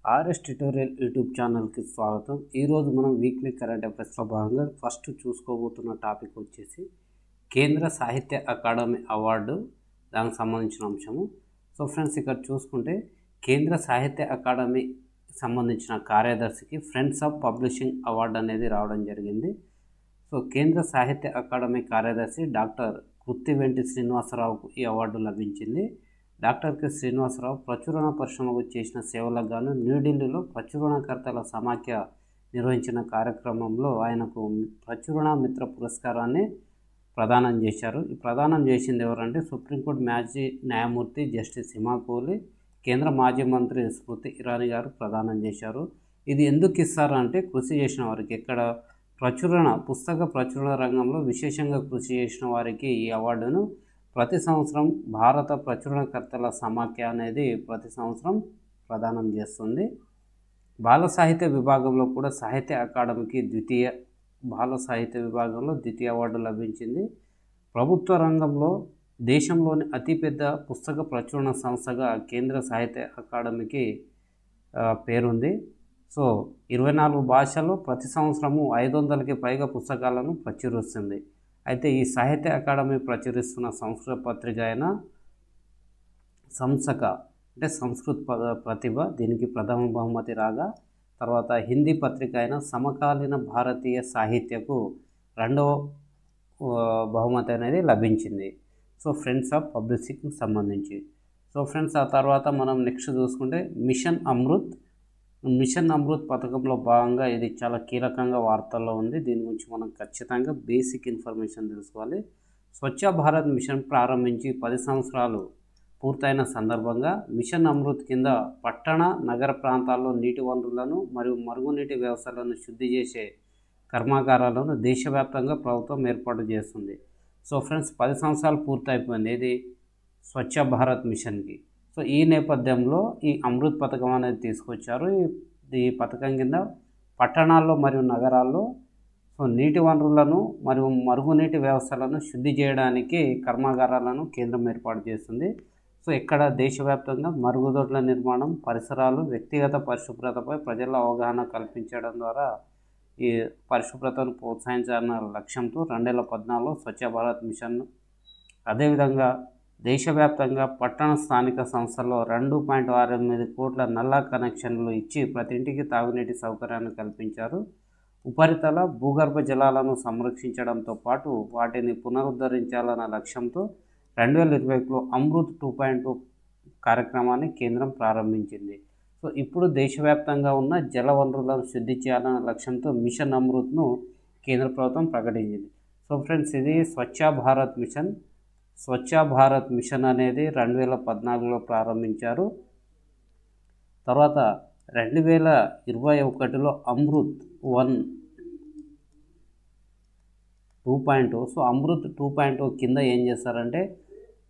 RS tutorial YouTube ఛానల్కి స్వాగతం. ఈరోజు మనం వీక్లీ కరెంట్ అఫైర్స్లో భాగంగా ఫస్ట్ చూసుకోబోతున్న టాపిక్ వచ్చేసి కేంద్ర సాహిత్య అకాడమీ అవార్డు, దానికి సంబంధించిన అంశము. సో ఫ్రెండ్స్, ఇక్కడ చూసుకుంటే కేంద్ర సాహిత్య అకాడమీ సంబంధించిన కార్యదర్శికి ఫ్రెండ్స్ ఆఫ్ పబ్లిషింగ్ అవార్డు అనేది రావడం జరిగింది. సో కేంద్ర సాహిత్య అకాడమీ కార్యదర్శి డాక్టర్ కృత్తివెంటి శ్రీనివాసరావుకు ఈ అవార్డు లభించింది. డాక్టర్ కె శ్రీనివాసరావు ప్రచురణ పరిశ్రమకు చేసిన సేవలకు గాను న్యూఢిల్లీలో ప్రచురణకర్తల సమాఖ్య నిర్వహించిన కార్యక్రమంలో ఆయనకు ప్రచురణ మిత్ర పురస్కారాన్ని ప్రదానం చేశారు. ఈ ప్రదానం చేసింది ఎవరంటే సుప్రీంకోర్టు మాజీ న్యాయమూర్తి జస్టిస్ హిమా కోహ్లీ, కేంద్ర మాజీ మంత్రి స్మృతి ఇరానీ గారు ప్రదానం చేశారు. ఇది ఎందుకు ఇస్తారంటే కృషి చేసిన వారికి, ఇక్కడ పుస్తక ప్రచురణ రంగంలో విశేషంగా కృషి చేసిన వారికి ఈ అవార్డును ప్రతి సంవత్సరం భారత ప్రచురణకర్తల సమాఖ్య అనేది ప్రతి సంవత్సరం ప్రదానం చేస్తుంది. బాల సాహిత్య విభాగంలో కూడా సాహిత్య అకాడమీకి బాల సాహిత్య విభాగంలో ద్వితీయ అవార్డు లభించింది. ప్రభుత్వ రంగంలో దేశంలోని అతిపెద్ద పుస్తక ప్రచురణ సంస్థగా కేంద్ర సాహిత్య అకాడమీకి పేరుంది. సో 24 భాషల్లో ప్రతి సంవత్సరము 500కి పైగా పుస్తకాలను ప్రచురిస్తుంది. అయితే ఈ సాహిత్య అకాడమీ ప్రచురిస్తున్న సంస్కృత పత్రిక అయిన సంసక అంటే సంస్కృత్ ప్రతిభ, దీనికి ప్రథమ బహుమతి రాగా, తర్వాత హిందీ పత్రిక అయిన సమకాలీన భారతీయ సాహిత్యకు 2వ బహుమతి అనేది లభించింది. సో ఫ్రెండ్స్ ఆఫ్ పబ్లిషింగ్కి సంబంధించి. సో ఫ్రెండ్స్, ఆ తర్వాత మనం నెక్స్ట్ చూసుకుంటే మిషన్ అమృత్ పథకంలో భాగంగా ఇది చాలా కీలకంగా వార్తల్లో ఉంది. దీని గురించి మనం ఖచ్చితంగా బేసిక్ ఇన్ఫర్మేషన్ తెలుసుకోవాలి. స్వచ్ఛ భారత్ మిషన్ ప్రారంభించి 10 సంవత్సరాలు పూర్తయిన సందర్భంగా మిషన్ అమృత్ కింద పట్టణ నగర ప్రాంతాల్లో నీటి వనరులను మరియు మరుగునీటి వ్యవస్థలను శుద్ధి చేసే కర్మాగారాలను దేశవ్యాప్తంగా ప్రభుత్వం ఏర్పాటు చేస్తుంది. సో ఫ్రెండ్స్, 10 సంవత్సరాలు పూర్తయిపోయింది ఇది స్వచ్ఛ భారత్ మిషన్కి. సో ఈ నేపథ్యంలో ఈ అమృత్ పథకం అనేది తీసుకొచ్చారు. ఈ పథకం కింద పట్టణాల్లో మరియు నగరాల్లో నీటి వనరులను మరియు మరుగునీటి వ్యవస్థలను శుద్ధి చేయడానికి కర్మాగారాలను కేంద్రం ఏర్పాటు చేస్తుంది. సో ఇక్కడ దేశవ్యాప్తంగా మరుగుదొడ్ల నిర్మాణం, పరిసరాలు, వ్యక్తిగత పరిశుభ్రతపై ప్రజల అవగాహన కల్పించడం ద్వారా ఈ పరిశుభ్రతను ప్రోత్సహించాలన్న లక్ష్యంతో 2014లో స్వచ్ఛ భారత్ మిషన్, అదేవిధంగా దేశవ్యాప్తంగా పట్టణ స్థానిక సంస్థల్లో 2.68 కోట్ల నల్లా కనెక్షన్లు ఇచ్చి ప్రతి ఇంటికి తాగునీటి సౌకర్యాన్ని కల్పించారు. ఉపరితల భూగర్భ జలాలను సంరక్షించడంతో పాటు వాటిని పునరుద్ధరించాలన్న లక్ష్యంతో 2021లో అమృత్ 2.0 కార్యక్రమాన్ని కేంద్రం ప్రారంభించింది. సో ఇప్పుడు దేశవ్యాప్తంగా ఉన్న జల వనరులను శుద్ధి చేయాలన్న లక్ష్యంతో మిషన్ అమృత్ను కేంద్ర ప్రభుత్వం ప్రకటించింది. సో ఫ్రెండ్స్, ఇది స్వచ్ఛ భారత్ మిషన్ అనేది 2014లో ప్రారంభించారు. తర్వాత 2021లో అమృత్ 2.0. సో అమృత్ 2.0 కింద ఏం చేస్తారంటే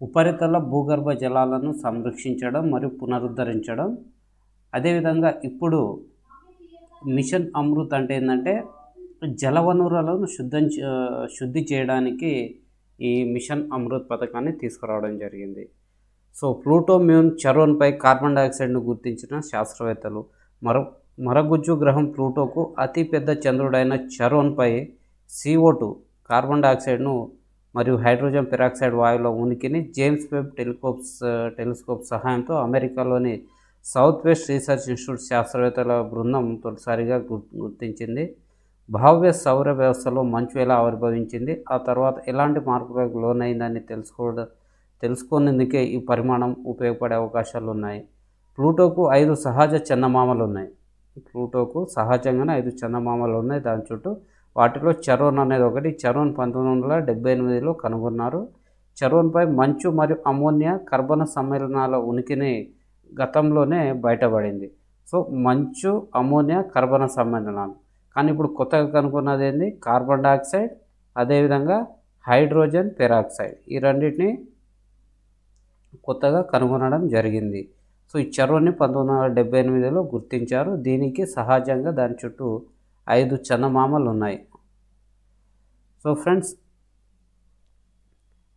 ఉపరితల భూగర్భ జలాలను సంరక్షించడం మరియు పునరుద్ధరించడం. అదేవిధంగా ఇప్పుడు మిషన్ అమృత్ అంటే ఏంటంటే జల వనరులను శుద్ధి చేయడానికి ఈ మిషన్ అమృత్ పథకాన్ని తీసుకురావడం జరిగింది. సో ప్లూటో మూన్ చరోన్పై కార్బన్ డైఆక్సైడ్ను గుర్తించిన శాస్త్రవేత్తలు. మరగుజ్జు గ్రహం ప్లూటోకు అతిపెద్ద చంద్రుడైన చరోన్పై CO2 కార్బన్ డైఆక్సైడ్ను మరియు హైడ్రోజన్ పెరాక్సైడ్ వాయువుల ఉనికిని జేమ్స్ వెబ్ టెలిస్కోప్ సహాయంతో అమెరికాలోని సౌత్ వెస్ట్ రీసెర్చ్ ఇన్స్టిట్యూట్ శాస్త్రవేత్తల బృందం తొలిసారిగా గుర్తించింది. భవ్య సౌర వ్యవస్థలో మంచు ఎలా ఆవిర్భవించింది, ఆ తర్వాత ఎలాంటి మార్పులకు లోనైందని తెలుసుకునేందుకే ఈ పరిమాణం ఉపయోగపడే అవకాశాలు ఉన్నాయి. ప్లూటోకు 5 సహజ చందమామలు ఉన్నాయి. ప్లూటోకు సహజంగానే 5 చందమామలు ఉన్నాయి దాని చుట్టూ. వాటిలో చరోన్ అనేది ఒకటి. చరోన్ 1978లో కనుగొన్నారు. చరోన్పై మంచు మరియు అమోనియా కర్బన సమ్మేళనాల ఉనికిని గతంలోనే బయటపడింది. సో మంచు, అమోనియా, కర్బన సమ్మేళనాలు. కానీ ఇప్పుడు కొత్తగా కనుక్కున్నది ఏంది, కార్బన్ డైఆక్సైడ్, అదేవిధంగా హైడ్రోజన్ పెరాక్సైడ్. ఈ రెండింటిని కొత్తగా కనుగొనడం జరిగింది. సో ఈ చరోన్ని 1978లో గుర్తించారు. దీనికి సహజంగా దాని చుట్టూ 5 చందమామలు ఉన్నాయి. సో ఫ్రెండ్స్,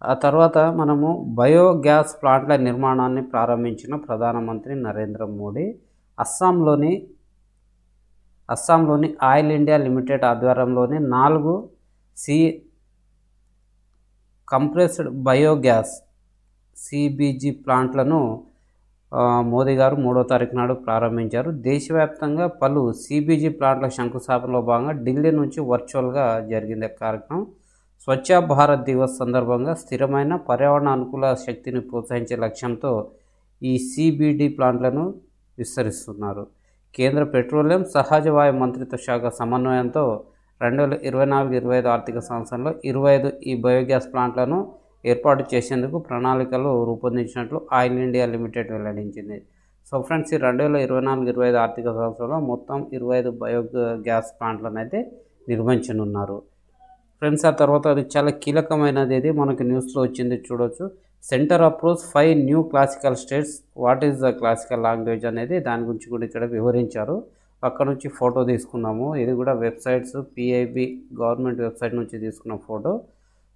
ఆ తర్వాత మనము బయోగ్యాస్ ప్లాంట్ల నిర్మాణాన్ని ప్రారంభించిన ప్రధానమంత్రి నరేంద్ర మోడీ. అస్సాంలోని ఆయిల్ ఇండియా లిమిటెడ్ ఆధ్వర్యంలోని 4 C compressed biogas CBG ప్లాంట్లను Modi గారు 3వ తారీఖు నాడు ప్రారంభించారు. దేశవ్యాప్తంగా పలు సిబిజి ప్లాంట్ల శంకుస్థాపనలో భాగంగా ఢిల్లీ నుంచి వర్చువల్గా జరిగింది కార్యక్రమం. స్వచ్ఛ భారత్ దివస్ సందర్భంగా స్థిరమైన పర్యావరణ అనుకూల శక్తిని ప్రోత్సహించే లక్ష్యంతో ఈ సిబిడి ప్లాంట్లను విస్తరిస్తున్నారు. కేంద్ర పెట్రోలియం సహజ వాయు మంత్రిత్వ శాఖ సమన్వయంతో 2024-25 ఆర్థిక సంవత్సరంలో 25 ఈ బయోగ్యాస్ ప్లాంట్లను ఏర్పాటు చేసేందుకు ప్రణాళికలు రూపొందించినట్లు ఆయిల్ ఇండియా లిమిటెడ్ వెల్లడించింది. సో ఫ్రెండ్స్, ఈ 2024-25 ఆర్థిక సంవత్సరంలో మొత్తం 25 బయోగ్యాస్ ప్లాంట్లను అయితే నిర్మించనున్నారు. ఫ్రెండ్స్, ఆ తర్వాత అది చాలా కీలకమైనది, ఇది మనకి న్యూస్లో వచ్చింది చూడొచ్చు. Centre approach 5 new classical states, what is the classical language అనేది దాని గురించి కూడా ఇక్కడ వివరించారు. అక్కడ నుంచి ఫోటో తీసుకున్నాము. ఇది కూడా వెబ్సైట్స్ పిఐబి గవర్నమెంట్ వెబ్సైట్ నుంచి తీసుకున్న ఫోటో.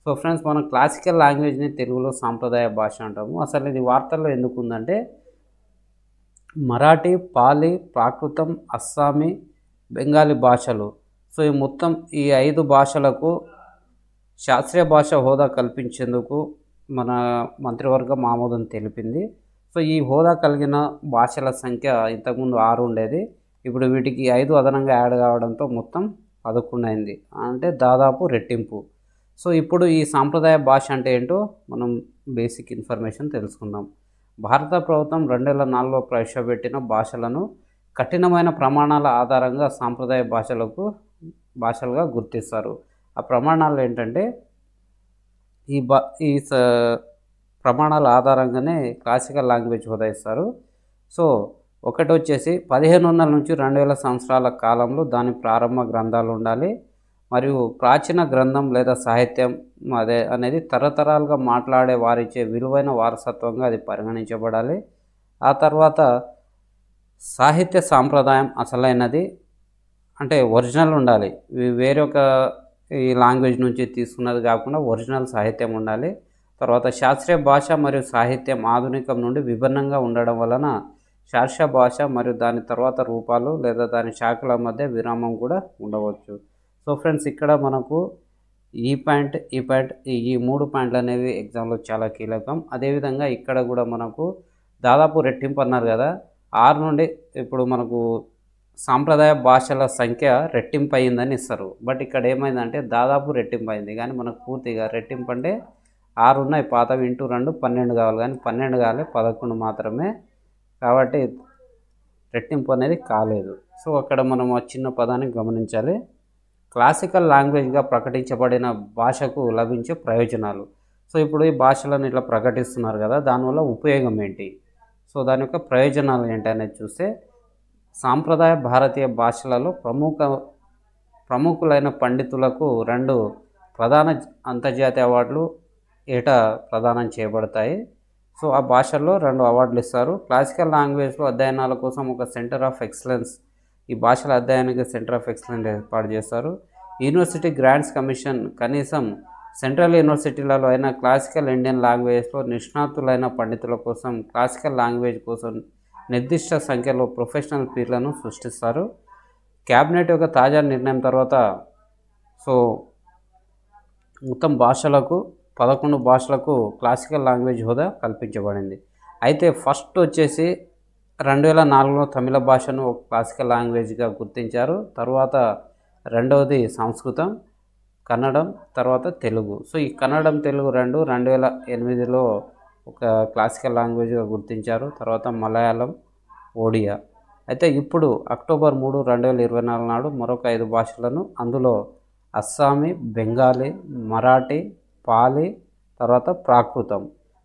సో ఫ్రెండ్స్, మనం క్లాసికల్ లాంగ్వేజ్ని తెలుగులో సాంప్రదాయ భాష అంటాము. అసలు ఇది వార్తల్లో ఎందుకు ఉందంటే మరాఠీ, పాలి, ప్రాకృతం, అస్సామీ, బెంగాలీ భాషలు, సో ఈ మొత్తం ఈ 5 భాషలకు శాస్త్రీయ భాష హోదా కల్పించేందుకు మన మంత్రివర్గం ఆమోదం తెలిపింది. సో ఈ హోదా కలిగిన భాషల సంఖ్య ఇంతకుముందు 6 ఉండేది. ఇప్పుడు వీటికి 5 అదనంగా యాడ్ కావడంతో మొత్తం 11 అయింది, అంటే దాదాపు రెట్టింపు. సో ఇప్పుడు ఈ సాంప్రదాయ భాష అంటే ఏంటో మనం బేసిక్ ఇన్ఫర్మేషన్ తెలుసుకుందాం. భారత ప్రభుత్వం 2004లో ప్రవేశపెట్టిన భాషలను కఠినమైన ప్రమాణాల ఆధారంగా సాంప్రదాయ భాషలుగా గుర్తిస్తారు. ఆ ప్రమాణాలు ఏంటంటే ఈ ప్రమాణాల ఆధారంగానే క్లాసికల్ లాంగ్వేజ్ హోదా ఇస్తారు. సో ఒకటి వచ్చేసి 1500 నుంచి 2000 సంవత్సరాల కాలంలో దాని ప్రారంభ గ్రంథాలు ఉండాలి, మరియు ప్రాచీన గ్రంథం లేదా సాహిత్యం అనేది తరతరాలుగా మాట్లాడే వారిచే విలువైన వారసత్వంగా అది పరిగణించబడాలి. ఆ తర్వాత సాహిత్య సాంప్రదాయం అసలైనది, అంటే ఒరిజినల్ ఉండాలి. వేరొక ఈ లాంగ్వేజ్ నుంచి తీసుకున్నది కాకుండా ఒరిజినల్ సాహిత్యం ఉండాలి. తర్వాత శాస్త్రీయ భాష మరియు సాహిత్యం ఆధునికం నుండి విభిన్నంగా ఉండడం వలన శాస్త్రీయ భాష మరియు దాని తర్వాత రూపాలు లేదా దాని శాఖల మధ్య విరామం కూడా ఉండవచ్చు. సో ఫ్రెండ్స్, ఇక్కడ మనకు ఈ పాయింట్ ఈ 3 పాయింట్లు అనేవి ఎగ్జామ్లో చాలా కీలకం. అదేవిధంగా ఇక్కడ కూడా మనకు దాదాపు రెట్టింపు అన్నారు కదా, 6 నుండి ఇప్పుడు మనకు సాంప్రదాయ భాషల సంఖ్య రెట్టింపు అయిందని ఇస్తారు. బట్ ఇక్కడ ఏమైందంటే దాదాపు రెట్టింపు అయింది, కానీ మనకు పూర్తిగా రెట్టింపు అంటే 6 ఉన్నాయి, పాతవి ఇంటూ 2 12 కావాలి, కానీ 12 కాలే, 11 మాత్రమే. కాబట్టి రెట్టింపు అనేది కాలేదు. సో అక్కడ మనం ఆ చిన్న పదాన్ని గమనించాలి. క్లాసికల్ లాంగ్వేజ్గా ప్రకటించబడిన భాషకు లభించే ప్రయోజనాలు. సో ఇప్పుడు ఈ భాషలను ఇట్లా ప్రకటిస్తున్నారు కదా, దానివల్ల ఉపయోగం ఏంటి, సో దాని యొక్క ప్రయోజనాలు ఏంటి అనేది చూస్తే, సాంప్రదాయ భారతీయ భాషలలో ప్రముఖులైన పండితులకు 2 ప్రధాన అంతర్జాతీయ అవార్డులు ఏటా ప్రదానం చేయబడతాయి. సో ఆ భాషల్లో 2 అవార్డులు ఇస్తారు. క్లాసికల్ లాంగ్వేజ్లో అధ్యయనాల కోసం ఒక సెంటర్ ఆఫ్ ఎక్సలెన్స్, ఈ భాషల అధ్యయనానికి సెంటర్ ఆఫ్ ఎక్సలెన్స్ ఏర్పాటు చేస్తారు. యూనివర్సిటీ గ్రాంట్స్ కమిషన్ కనీసం సెంట్రల్ యూనివర్సిటీలలో అయినా క్లాసికల్ ఇండియన్ లాంగ్వేజ్లో నిష్ణాతులైన పండితుల కోసం క్లాసికల్ లాంగ్వేజ్ కోసం నిర్దిష్ట సంఖ్యలో ప్రొఫెషనల్ పీర్లను సృష్టిస్తారు. క్యాబినెట్ యొక్క తాజా నిర్ణయం తర్వాత సో మొత్తం 11 భాషలకు క్లాసికల్ లాంగ్వేజ్ హోదా కల్పించబడింది. అయితే ఫస్ట్ వచ్చేసి 2004లో తమిళ భాషను ఒక క్లాసికల్ లాంగ్వేజ్గా గుర్తించారు. తర్వాత రెండవది సంస్కృతం, కన్నడం, తర్వాత తెలుగు. సో ఈ కన్నడం, తెలుగు 2008లో ఒక క్లాసికల్ లాంగ్వేజ్గా గుర్తించారు. తర్వాత మలయాళం, ఒడియా. అయితే ఇప్పుడు అక్టోబర్ 3, 2024 నాడు మరొక 5 భాషలను, అందులో అస్సామీ, బెంగాలీ, మరాఠీ, పాలి, తర్వాత ప్రాకృతం,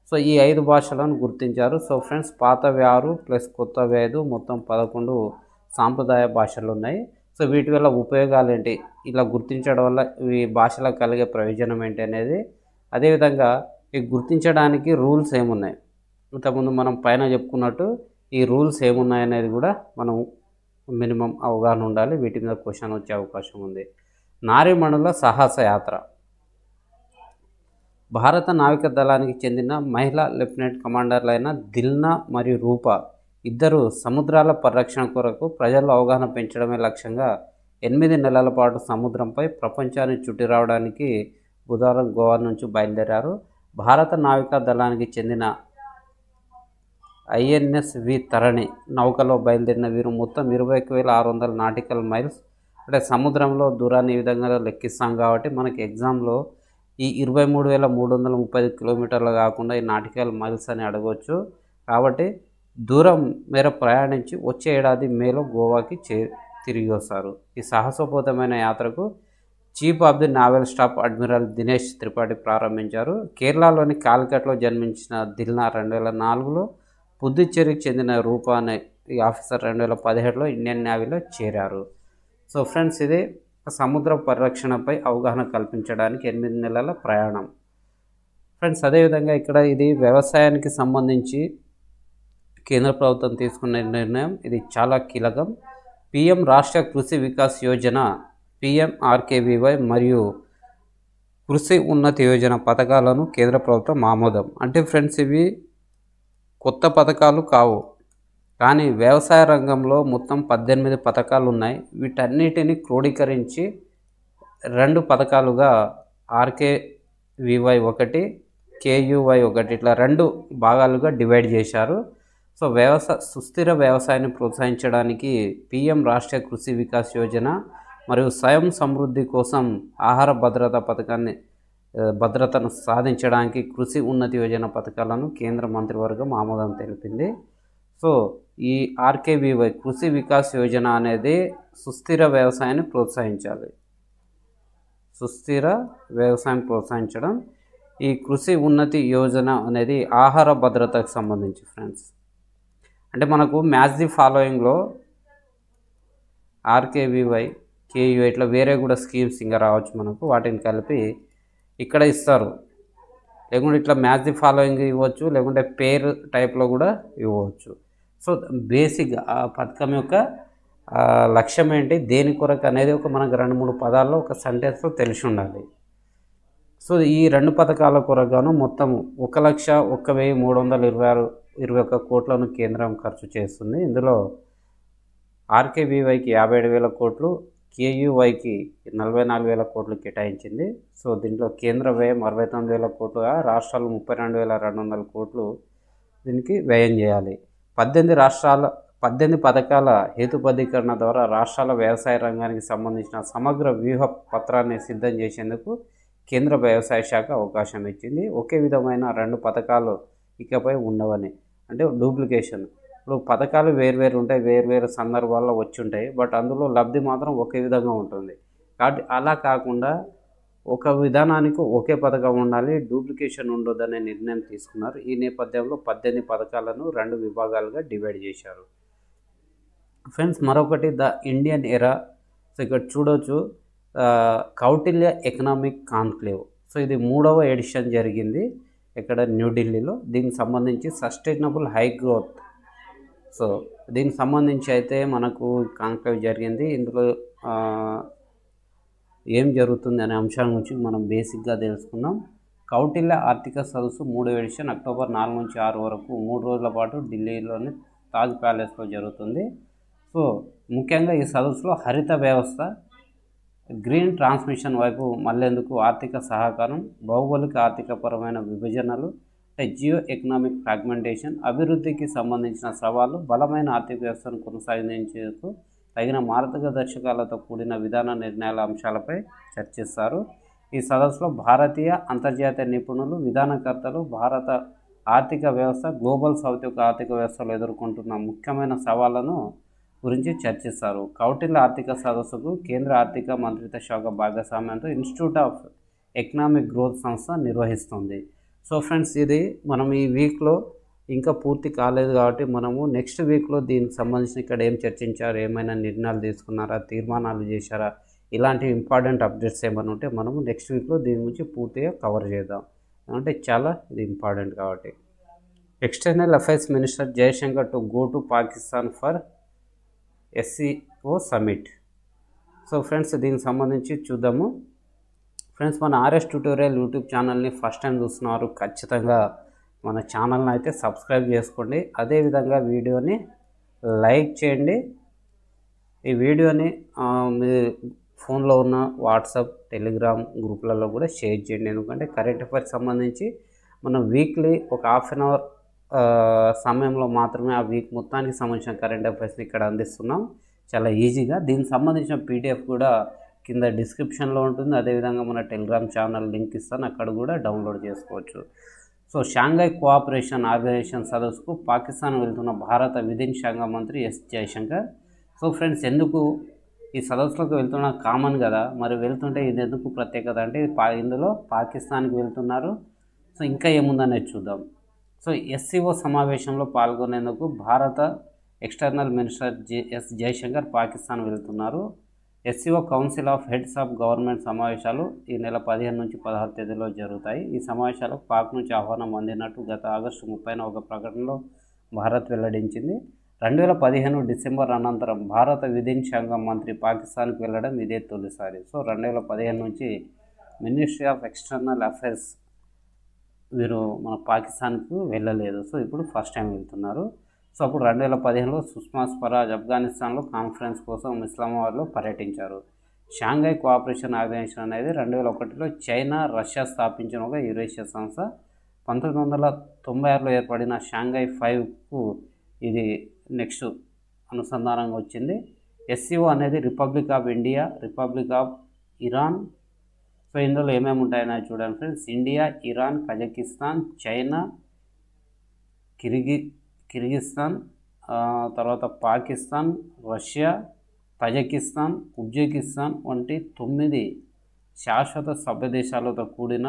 సో ఈ 5 భాషలను గుర్తించారు. సో ఫ్రెండ్స్, పాతవి 6 ప్లస్ కొత్తవి 5, మొత్తం 11 సాంప్రదాయ భాషలు ఉన్నాయి. సో వీటి వల్ల ఉపయోగాలు ఏంటి, ఇలా గుర్తించడం వల్ల ఈ భాషలకు కలిగే ప్రయోజనం ఏంటి అనేది, అదేవిధంగా ఈ గుర్తించడానికి రూల్స్ ఏమున్నాయి, ఇంతకుముందు మనం పైన చెప్పుకున్నట్టు ఈ రూల్స్ ఏమున్నాయి అనేది కూడా మనం మినిమం అవగాహన ఉండాలి. వీటి మీద క్వశ్చన్ వచ్చే అవకాశం ఉంది. నారీమణుల సాహస యాత్ర. భారత నావికా దళానికి చెందిన మహిళా లెఫ్టినెంట్ కమాండర్లైన దిల్నా మరియు రూప ఇద్దరు సముద్రాల పరిరక్షణ కొరకు ప్రజల్లో అవగాహన పెంచడమే లక్ష్యంగా 8 నెలల పాటు సముద్రంపై ప్రపంచాన్ని చుట్టి రావడానికి బుధవారం గోవా నుంచి బయలుదేరారు. భారత నావికా దళానికి చెందిన INS-V తరణి నౌకలో బయలుదేరిన వీరు మొత్తం 21,600 నాటికల్ మైల్స్, అంటే సముద్రంలో దూరాన్ని ఈ విధంగా లెక్కిస్తాం కాబట్టి మనకి ఎగ్జామ్లో ఈ 23,335 కిలోమీటర్లు కాకుండా ఈ నాటికల్ మైల్స్ అని అడగవచ్చు. కాబట్టి దూరం మేర ప్రయాణించి వచ్చే ఏడాది మేలో గోవాకి తిరిగి వస్తారు. ఈ సాహసోపేతమైన యాత్రకు chief of the naval staff admiral Dinesh Tripathi ప్రారంభించారు. కేరళలోని కాలికట్లో జన్మించిన దిల్నా 2004లో, పుదుచ్చేరికి చెందిన రూపా అనే ఈ ఆఫీసర్ 2017లో ఇండియన్ నేవీలో చేరారు. సో ఫ్రెండ్స్, ఇది సముద్ర పరిరక్షణపై అవగాహన కల్పించడానికి 8 నెలల ప్రయాణం. ఫ్రెండ్స్, అదేవిధంగా ఇక్కడ ఇది వ్యవసాయానికి సంబంధించి కేంద్ర ప్రభుత్వం తీసుకున్న నిర్ణయం, ఇది చాలా కీలకం. PM రాష్ట్ర కృషి వికాస్ యోజన, PMRKVY మరియు కృషి ఉన్నతి యోజన పథకాలను కేంద్ర ప్రభుత్వం ఆమోదం. అంటే ఫ్రెండ్స్, ఇవి కొత్త పథకాలు కావు, కానీ వ్యవసాయ రంగంలో మొత్తం 18 పథకాలు ఉన్నాయి. వీటన్నిటిని క్రోడీకరించి 2 పథకాలుగా RKVY 1, KUY 1 ఇట్లా 2 భాగాలుగా డివైడ్ చేశారు. సో సుస్థిర వ్యవసాయాన్ని ప్రోత్సహించడానికి PM రాష్ట్రీయ కృషి వికాస్ యోజన మరియు స్వయం సమృద్ధి కోసం ఆహార భద్రత పథకాన్ని భద్రతను సాధించడానికి కృషి ఉన్నతి యోజన పథకాలను కేంద్ర మంత్రివర్గం ఆమోదం తెలిపింది. సో ఈ RKVY కృషి వికాస్ యోజన అనేది సుస్థిర వ్యవసాయాన్ని ప్రోత్సహించాలి. సుస్థిర వ్యవసాయం ప్రోత్సహించడం. ఈ కృషి ఉన్నతి యోజన అనేది ఆహార భద్రతకు సంబంధించి ఫ్రెండ్స్. అంటే మనకు మ్యాచ్ ది ఫాలోయింగ్లో RKVY, KUY ఇట్లా వేరే కూడా స్కీమ్స్ ఇంకా రావచ్చు మనకు, వాటిని కలిపి ఇక్కడ ఇస్తారు. లేకుంటే ఇట్లా మ్యాచ్ ది ఫాలోయింగ్ ఇవ్వచ్చు, లేకుంటే పేర్ టైప్లో కూడా ఇవ్వచ్చు. సో బేసిక్గా ఆ పథకం యొక్క లక్ష్యం ఏంటి, దేని కొరకు అనేది ఒక మనకు 2-3 పదాల్లో ఒక సెంటెన్స్లో తెలిసి ఉండాలి. సో ఈ 2 పథకాల కొరకుగాను మొత్తం 1,01,321 కోట్లను కేంద్రం ఖర్చు చేస్తుంది. ఇందులో RKVYకి 57,000 కోట్లు, KUYకి 44,000 కోట్లు కేటాయించింది. సో దీంట్లో కేంద్ర వ్యయం 69,000 కోట్లుగా, రాష్ట్రాలు 32,200 కోట్లు దీనికి వ్యయం చేయాలి. 18 పథకాల హేతుబద్ధీకరణ ద్వారా రాష్ట్రాల వ్యవసాయ రంగానికి సంబంధించిన సమగ్ర వ్యూహ పత్రాన్ని సిద్ధం చేసేందుకు కేంద్ర వ్యవసాయ శాఖ అవకాశం ఇచ్చింది. ఒకే విధమైన 2 పథకాలు ఇకపై ఉండవని, అంటే డూప్లికేషన్. ఇప్పుడు పథకాలు వేర్వేరు ఉంటాయి, వేర్వేరు సందర్భాల్లో వచ్చి ఉంటాయి, బట్ అందులో లబ్ధి మాత్రం ఒకే విధంగా ఉంటుంది. కాబట్టి అలా కాకుండా ఒక విధానానికి ఒకే పథకం ఉండాలి, డూప్లికేషన్ ఉండొద్దనే నిర్ణయం తీసుకున్నారు. ఈ నేపథ్యంలో 18 పథకాలను 2 విభాగాలుగా డివైడ్ చేశారు. ఫ్రెండ్స్, మరొకటి ద ఇండియన్ ఎరా. సో ఇక్కడ చూడవచ్చు కౌటిల్య ఎకనామిక్ కాన్క్లేవ్. సో ఇది 3వ ఎడిషన్ జరిగింది ఇక్కడ న్యూఢిల్లీలో. దీనికి సంబంధించి సస్టైనబుల్ హై గ్రోత్, సో దీనికి సంబంధించి అయితే మనకు కాన్క్లేవ్ జరిగింది. ఇందులో ఏం జరుగుతుంది అనే అంశాల గురించి మనం బేసిక్గా తెలుసుకుందాం. కౌటిల్య ఆర్థిక సదస్సు 3వ ఎడిషన్ అక్టోబర్ 4 నుంచి 6 వరకు 3 రోజుల పాటు ఢిల్లీలోని తాజ్ ప్యాలెస్లో జరుగుతుంది. సో ముఖ్యంగా ఈ సదస్సులో హరిత వ్యవస్థ, గ్రీన్ ట్రాన్స్మిషన్ వైపు మళ్ళేందుకు ఆర్థిక సహకారం, భౌగోళిక ఆర్థికపరమైన విభజనలు, అంటే జియో ఎకనామిక్ ఫ్రాగ్మెంటేషన్, అభివృద్ధికి సంబంధించిన సవాళ్ళు, బలమైన ఆర్థిక వ్యవస్థను కొనసాగించేందుకు తగిన మార్గదర్శకాలతో కూడిన విధాన నిర్ణయాల అంశాలపై చర్చిస్తారు. ఈ సదస్సులో భారతీయ, అంతర్జాతీయ నిపుణులు, విధానకర్తలు భారత ఆర్థిక వ్యవస్థ, గ్లోబల్ సౌత్ యొక్క ఆర్థిక వ్యవస్థలు ఎదుర్కొంటున్న ముఖ్యమైన సవాళ్లను గురించి చర్చిస్తారు. కౌటిల్య ఆర్థిక సదస్సుకు కేంద్ర ఆర్థిక మంత్రిత్వ శాఖ భాగస్వామ్యంతో ఇన్స్టిట్యూట్ ఆఫ్ ఎకనామిక్ గ్రోత్ సంస్థ నిర్వహిస్తుంది. సో ఫ్రెండ్స్, ఇది మనం ఈ వీక్లో ఇంకా పూర్తి కాలేదు కాబట్టి మనము నెక్స్ట్ వీక్లో దీనికి సంబంధించిన ఇక్కడ ఏం చర్చించారు, ఏమైనా నిర్ణయాలు తీసుకున్నారా, తీర్మానాలు చేశారా, ఇలాంటి ఇంపార్టెంట్ అప్డేట్స్ ఏమైనా ఉంటే మనము నెక్స్ట్ వీక్లో దీని గురించి పూర్తిగా కవర్ చేద్దాం. అంటే చాలా ఇది ఇంపార్టెంట్ కాబట్టి. External affairs minister Jaishankar to go to Pakistan for SCO summit. So friends, దీనికి సంబంధించి చూద్దాము. ఫ్రెండ్స్, మన RS ట్యూటోరియల్ యూట్యూబ్ ఛానల్ని ఫస్ట్ టైం చూస్తున్నారు, ఖచ్చితంగా మన ఛానల్ని అయితే సబ్స్క్రైబ్ చేసుకోండి. అదేవిధంగా వీడియోని లైక్ చేయండి. ఈ వీడియోని మీ ఫోన్లో ఉన్న వాట్సాప్, టెలిగ్రామ్ గ్రూపులలో కూడా షేర్ చేయండి. ఎందుకంటే కరెంట్ అఫైర్స్ సంబంధించి మనం వీక్లీ ఒక హాఫ్ అన్ అవర్ సమయంలో మాత్రమే ఆ వీక్ మొత్తానికి సంబంధించిన కరెంట్ అఫైర్స్ని ఇక్కడ అందిస్తున్నాం చాలా ఈజీగా. దీనికి సంబంధించిన పీడిఎఫ్ కూడా కింద డిస్క్రిప్షన్లో ఉంటుంది. అదేవిధంగా మన టెలిగ్రామ్ ఛానల్ లింక్ ఇస్తాను, అక్కడ కూడా డౌన్లోడ్ చేసుకోవచ్చు. సో షాంఘై కోఆపరేషన్ ఆర్గనైజేషన్ సదస్సుకు పాకిస్తాన్ వెళ్తున్న భారత విదేశాంగ మంత్రి ఎస్ జయశంకర్. సో ఫ్రెండ్స్, ఎందుకు ఈ సదస్సులకు వెళ్తున్నా కామన్ కదా, మరి వెళ్తుంటే ఇది ఎందుకు ప్రత్యేకత అంటే ఇందులో పాకిస్తాన్కి వెళ్తున్నారు. సో ఇంకా ఏముందనేది చూద్దాం. సో ఎస్సీఓ సమావేశంలో పాల్గొనేందుకు భారత external minister S Jaishankar Pakistan వెళ్తున్నారు. SCO council of heads of government సమావేశాలు ఈ నెల 15 నుంచి 16 తేదీలో జరుగుతాయి. ఈ సమావేశాలకు పాక్ నుంచి ఆహ్వానం అందినట్టు గత ఆగస్టు 30న ఒక ప్రకటనలో భారత్ వెల్లడించింది. 2015 డిసెంబర్ అనంతరం భారత విదేశాంగ మంత్రి పాకిస్తాన్కి వెళ్ళడం ఇదే తొలిసారి. సో 2015 నుంచి మినిస్ట్రీ ఆఫ్ ఎక్స్టర్నల్ అఫైర్స్ వీరు మన పాకిస్తాన్కు వెళ్ళలేదు. సో ఇప్పుడు ఫస్ట్ టైం వెళ్తున్నారు. సో అప్పుడు 2015లో సుష్మా స్వరాజ్ ఆఫ్ఘనిస్తాన్లో కాన్ఫరెన్స్ కోసం ఇస్లామాబాద్లో పర్యటించారు. షాంఘై కోఆపరేషన్ ఆర్గనైజేషన్ అనేది 2001లో చైనా, రష్యా స్థాపించిన ఒక యురేషియా సంస్థ. 1996లో ఏర్పడిన షాంఘై 5కు ఇది నెక్స్ట్ అనుసంధానంగా వచ్చింది. ఎస్సీఓ అనేది republic of India, republic of Iran. So ఇందులో ఏమేమి ఉంటాయని చూడండి friends. India, Iran, Kazakhstan, China, Kyrgyzstan, తర్వాత పాకిస్తాన్, రష్యా, తజకిస్తాన్, ఉజ్బెకిస్తాన్ వంటి 9 శాశ్వత సభ్య దేశాలతో కూడిన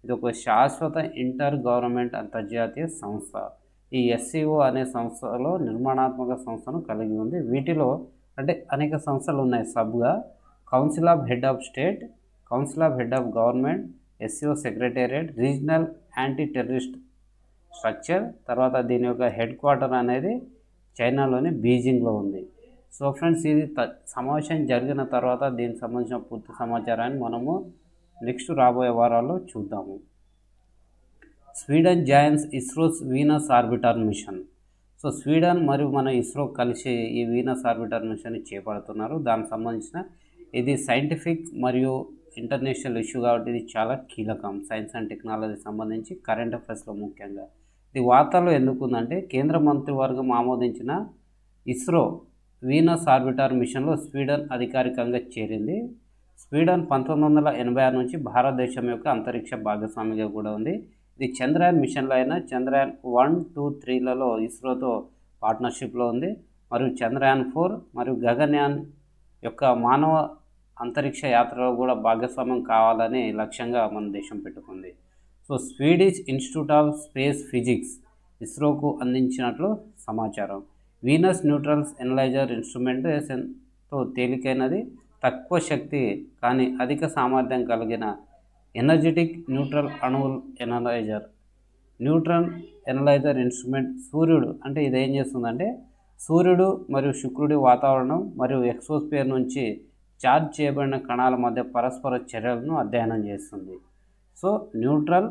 ఇది ఒక శాశ్వత ఇంటర్ గవర్నమెంట్ అంతర్జాతీయ సంస్థ. ఈ ఎస్సీఓ అనే సంస్థలో నిర్మాణాత్మక సంస్థను కలిగి ఉంది. వీటిలో అంటే అనేక సంస్థలు ఉన్నాయి సబ్గా. Council of head of state, council of head of government, SCO secretariat, regional anti terrorist structure. తర్వాత దీని యొక్క హెడ్ క్వార్టర్ అనేది చైనాలోని బీజింగ్లో ఉంది. సో ఫ్రెండ్స్, ఇది సమావేశం జరిగిన తర్వాత దీనికి సంబంధించిన పూర్తి సమాచారాన్ని మనము నెక్స్ట్ రాబోయే వారాల్లో చూద్దాము. Sweden joins ISRO's Venus arbiter machine. So Sweden మరియు మన ఇస్రో కలిసి ఈ వీనస్ ఆర్బిటర్ మిషన్ని చేపడుతున్నారు. దానికి సంబంధించిన ఇది సైంటిఫిక్ మరియు ఇంటర్నేషనల్ ఇష్యూ కాబట్టి ఇది చాలా కీలకం. సైన్స్ అండ్ టెక్నాలజీ సంబంధించి కరెంట్ అఫైర్స్లో ముఖ్యంగా ఇది వార్తల్లో ఎందుకుందంటే కేంద్ర మంత్రివర్గం ఆమోదించిన ఇస్రో వీనస్ ఆర్బిటర్ మిషన్లో స్వీడన్ అధికారికంగా చేరింది. స్వీడన్ 1986 నుంచి భారతదేశం యొక్క అంతరిక్ష భాగస్వామిగా కూడా ఉంది. ఇది చంద్రయాన్ మిషన్లో అయినా చంద్రయాన్ 1, 2, 3లలో ఇస్రోతో పార్ట్నర్షిప్లో ఉంది. మరియు చంద్రయాన్ 4 మరియు గగన్యాన్ యొక్క మానవ అంతరిక్ష యాత్రలో కూడా భాగస్వామ్యం కావాలని లక్ష్యంగా మన దేశం పెట్టుకుంది. So Swedish institute of space physics ఇస్రోకు అందించినట్లు సమాచారం. వీనస్ న్యూట్రల్స్ ఎనలైజర్ ఇన్స్ట్రుమెంట్తో తేలికైనది, తక్కువ శక్తి కానీ అధిక సామర్థ్యం కలిగిన ఎనర్జెటిక్ న్యూట్రల్ అణువుల ఎనలైజర్. న్యూట్రన్ ఎనలైజర్ ఇన్స్ట్రుమెంట్ సూర్యుడు అంటే ఇది ఏం చేస్తుందంటే సూర్యుడు మరియు శుక్రుడి వాతావరణం మరియు ఎక్సోస్ఫియర్ నుంచి ఛార్జ్ చేయబడిన కణాల మధ్య పరస్పర చర్యలను అధ్యయనం చేస్తుంది. సో న్యూట్రల్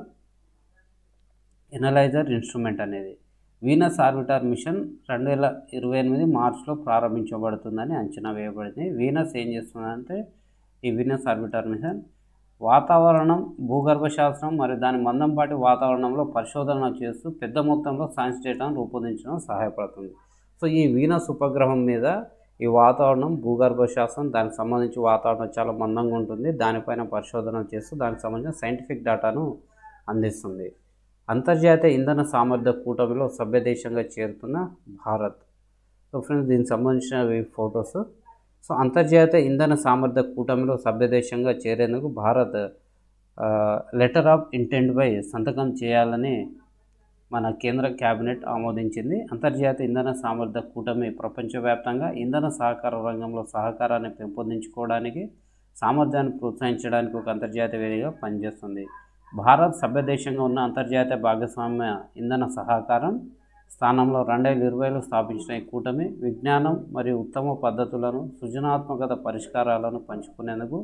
ఎనలైజర్ ఇన్స్ట్రుమెంట్ అనేది వీనస్ ఆర్బిటర్ మిషన్ 2028 మార్చిలో ప్రారంభించబడుతుందని అంచనా వేయబడింది. వీనస్ ఏం చేస్తుందంటే ఈ వీనస్ ఆర్బిటర్ మిషన్ వాతావరణం, భూగర్భ శాస్త్రం మరియు దాని మందంపాటి వాతావరణంలో పరిశోధన చేస్తూ పెద్ద మొత్తంలో సైన్స్ డేటాను రూపొందించడం సహాయపడుతుంది. సో ఈ వీనస్ ఉపగ్రహం మీద ఈ వాతావరణం, భూగర్భ శాస్త్రం దానికి సంబంధించి వాతావరణం చాలా మందంగా ఉంటుంది. దానిపైన పరిశోధన చేస్తూ దానికి సంబంధించిన సైంటిఫిక్ డేటాను అందిస్తుంది. అంతర్జాతీయ ఇంధన సామర్థ్య కూటమిలో సభ్య దేశంగా చేరుతున్న భారత్. సో ఫ్రెండ్స్, దీనికి సంబంధించిన ఫొటోస్. సో అంతర్జాతీయ ఇంధన సామర్థ్య కూటమిలో సభ్య దేశంగా చేరేందుకు భారత్ లెటర్ ఆఫ్ ఇంటెంట్పై సంతకం చేయాలని మన కేంద్ర కేబినెట్ ఆమోదించింది. అంతర్జాతీయ ఇంధన సామర్థ్య కూటమి ప్రపంచవ్యాప్తంగా ఇంధన సహకార రంగంలో సహకారాన్ని పెంపొందించుకోవడానికి, సామర్థ్యాన్ని ప్రోత్సహించడానికి ఒక అంతర్జాతీయ వేదికగా పనిచేస్తుంది. భారత్ సభ్య దేశంగా ఉన్న అంతర్జాతీయ భాగస్వామ్య ఇంధన సహకారం స్థానంలో 2020లో స్థాపించిన ఈ కూటమి విజ్ఞానం మరియు ఉత్తమ పద్ధతులను, సృజనాత్మకత పరిష్కారాలను పంచుకునేందుకు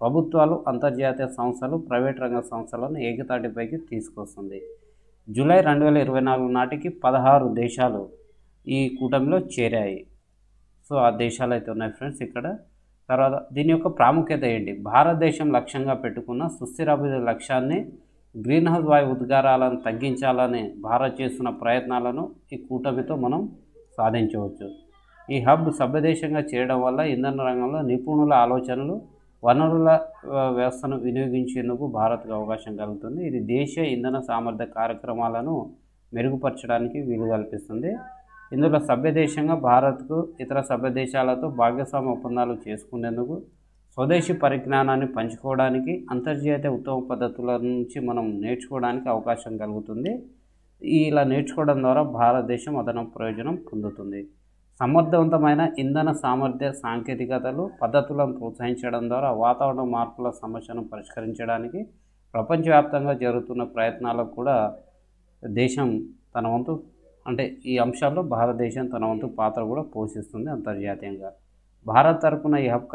ప్రభుత్వాలు, అంతర్జాతీయ సంస్థలు, ప్రైవేట్ రంగ సంస్థలను ఏకతాటిపైకి తీసుకొస్తుంది. జూలై 2024 నాటికి 16 దేశాలు ఈ కూటమిలో చేరాయి. సో ఆ దేశాలు అయితే ఉన్నాయి ఫ్రెండ్స్ ఇక్కడ. తర్వాత దీని యొక్క ప్రాముఖ్యత ఏంటి? భారతదేశం లక్ష్యంగా పెట్టుకున్న సుస్థిర అభివృద్ధి లక్ష్యాన్ని, గ్రీన్ హౌస్ వాయు ఉద్గారాలను తగ్గించాలని భారత్ చేస్తున్న ప్రయత్నాలను ఈ కూటమితో మనం సాధించవచ్చు. ఈ హబ్ సభ్యదేశంగా చేయడం వల్ల ఇంధన రంగంలో నిపుణుల ఆలోచనలు, వనరుల వ్యవస్థను వినియోగించేందుకు భారత్కు అవకాశం కలుగుతుంది. ఇది దేశీయ ఇంధన సామర్థ్య కార్యక్రమాలను మెరుగుపరచడానికి వీలు కల్పిస్తుంది. ఇందులో సభ్యదేశంగా భారత్కు ఇతర సభ్య దేశాలతో భాగస్వామ్య ఒప్పందాలు చేసుకునేందుకు, స్వదేశీ పరిజ్ఞానాన్ని పంచుకోవడానికి, అంతర్జాతీయ ఉత్తమ పద్ధతుల నుంచి మనం నేర్చుకోవడానికి అవకాశం కలుగుతుంది. ఇలా నేర్చుకోవడం ద్వారా భారతదేశం అదనపు ప్రయోజనం పొందుతుంది. సమర్థవంతమైన ఇంధన సామర్థ్య సాంకేతికతలు, పద్ధతులను ప్రోత్సహించడం ద్వారా వాతావరణ మార్పుల సమస్యను పరిష్కరించడానికి ప్రపంచవ్యాప్తంగా జరుగుతున్న ప్రయత్నాలకు కూడా దేశం తన వంతు ఈ అంశాల్లో భారతదేశం తన వంతు పాత్ర కూడా పోషిస్తుంది అంతర్జాతీయంగా. భారత్ తరపున ఈ హబ్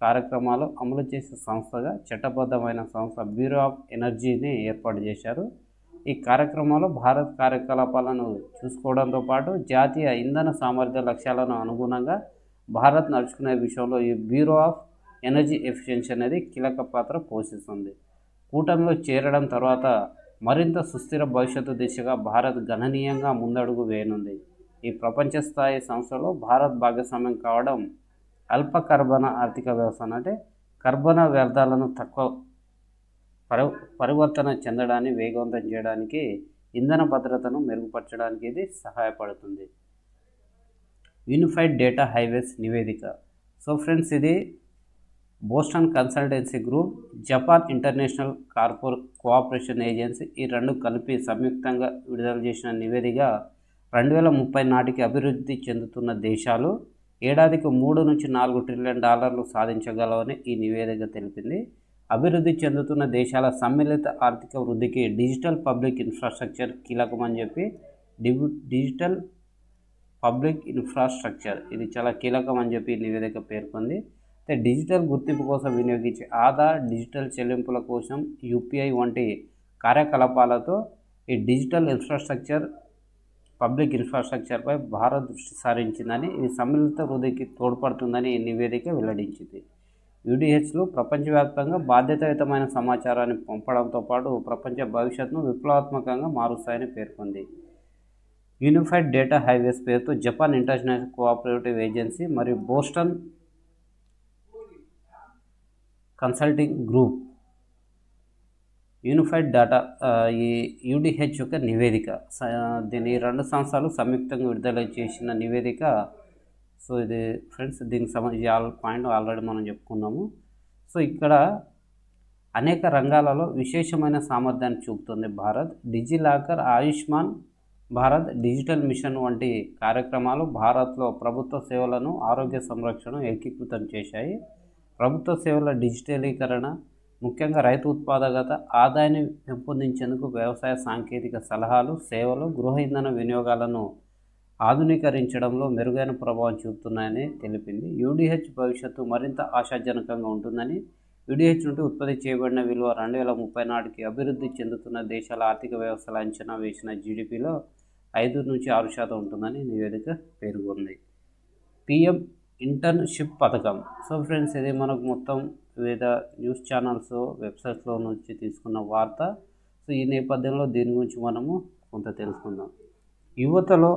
కార్యక్రమాలు అమలు చేసే సంస్థగా చట్టబద్ధమైన సంస్థ బ్యూరో ఆఫ్ ఎనర్జీని ఏర్పాటు చేశారు. ఈ కార్యక్రమంలో భారత్ కార్యకలాపాలను చూసుకోవడంతో పాటు జాతీయ ఇంధన సామర్థ్య లక్ష్యాలను అనుగుణంగా భారత్ నడుచుకునే విషయంలో ఈ బ్యూరో ఆఫ్ ఎనర్జీ ఎఫిషియన్సీ అనేది కీలక పాత్ర పోషిస్తుంది. కూటమిలో చేరడం తర్వాత మరింత సుస్థిర భవిష్యత్తు దిశగా భారత్ గణనీయంగా ముందడుగు వేయనుంది. ఈ ప్రపంచ స్థాయి సంస్థలో భారత్ భాగస్వామ్యం కావడం అల్ప కర్బన ఆర్థిక వ్యవస్థ కర్బన వ్యర్థాలను తక్కువ పరివర్తన చెందడాన్ని వేగవంతం చేయడానికి, ఇంధన భద్రతను మెరుగుపరచడానికి ఇది సహాయపడుతుంది. యూనిఫైడ్ డేటా హైవేస్ నివేదిక. సో ఫ్రెండ్స్, ఇది Boston consultancy group, Japan international cooperation agency ఈ రెండు కలిపి సంయుక్తంగా విడుదల చేసిన నివేదిక 2030 నాటికి అభివృద్ధి చెందుతున్న దేశాలు ఏడాదికి 3 నుంచి 4 ట్రిలియన్ డాలర్లు సాధించగలవని ఈ నివేదిక తెలిపింది. అభివృద్ధి చెందుతున్న దేశాల సమ్మిళిత ఆర్థిక వృద్ధికి డిజిటల్ పబ్లిక్ ఇన్ఫ్రాస్ట్రక్చర్ కీలకమని చెప్పి, డిజిటల్ పబ్లిక్ ఇన్ఫ్రాస్ట్రక్చర్ ఇది చాలా కీలకం అని చెప్పి నివేదిక పేర్కొంది. అయితే డిజిటల్ గుర్తింపు కోసం వినియోగించే ఆధార్, డిజిటల్ చెల్లింపుల కోసం యూపీఐ వంటి కార్యకలాపాలతో ఈ డిజిటల్ ఇన్ఫ్రాస్ట్రక్చర్, పబ్లిక్ ఇన్ఫ్రాస్ట్రక్చర్పై భారత్ దృష్టి సారించిందని, ఇది సమ్మిళిత వృద్ధికి తోడ్పడుతుందని ఈ నివేదిక వెల్లడించింది. యూడీహెచ్లు ప్రపంచవ్యాప్తంగా బాధ్యతాయుతమైన సమాచారాన్ని పంపడంతో పాటు ప్రపంచ భవిష్యత్తును విప్లవాత్మకంగా మారుస్తాయని పేర్కొంది. యూనిఫైడ్ డేటా హైవేస్ పేరుతో జపాన్ ఇంటర్నేషనల్ కోఆపరేటివ్ ఏజెన్సీ మరియు Boston consulting group unified data ఈ యూడీహెచ్ యొక్క నివేదిక, దీని రెండు సంస్థలు సంయుక్తంగా విడుదల చేసిన నివేదిక. సో ఇది ఫ్రెండ్స్, దీనికి సంబంధించి పాయింట్ ఆల్రెడీ మనం చెప్పుకున్నాము. సో ఇక్కడ అనేక రంగాలలో విశేషమైన సామర్థ్యాన్ని చూపుతుంది Bharat. DigiLocker, Ayushman Bharat, digital machine వంటి కార్యక్రమాలు భారత్లో ప్రభుత్వ సేవలను, ఆరోగ్య సంరక్షణను ఏకీకృతం చేశాయి. ప్రభుత్వ సేవల డిజిటలీకరణ, ముఖ్యంగా రైతు ఉత్పాదకత, ఆదాయాన్ని పెంపొందించేందుకు వ్యవసాయ సాంకేతిక సలహాలు, సేవలు, గృహ ఇంధన వినియోగాలను ఆధునీకరించడంలో మెరుగైన ప్రభావం చూపుతున్నాయని తెలిపింది. యూడీహెచ్ భవిష్యత్తు మరింత ఆశాజనకంగా ఉంటుందని, యూడీహెచ్ నుండి ఉత్పత్తి చేయబడిన విలువ 2030 నాటికి అభివృద్ధి చెందుతున్న దేశాల ఆర్థిక వ్యవస్థల అంచనా వేసిన జీడిపిలో 5 నుంచి 6% ఉంటుందని నివేదిక పేర్కొంది. పిఎం ఇంటర్న్షిప్ పథకం. సో ఫ్రెండ్స్, ఇది మనకు మొత్తం వివిధ న్యూస్ ఛానల్స్, వెబ్సైట్స్లో నుంచి తీసుకున్న వార్త. సో ఈ నేపథ్యంలో దీని గురించి మనము కొంత తెలుసుకుందాం. యువతలో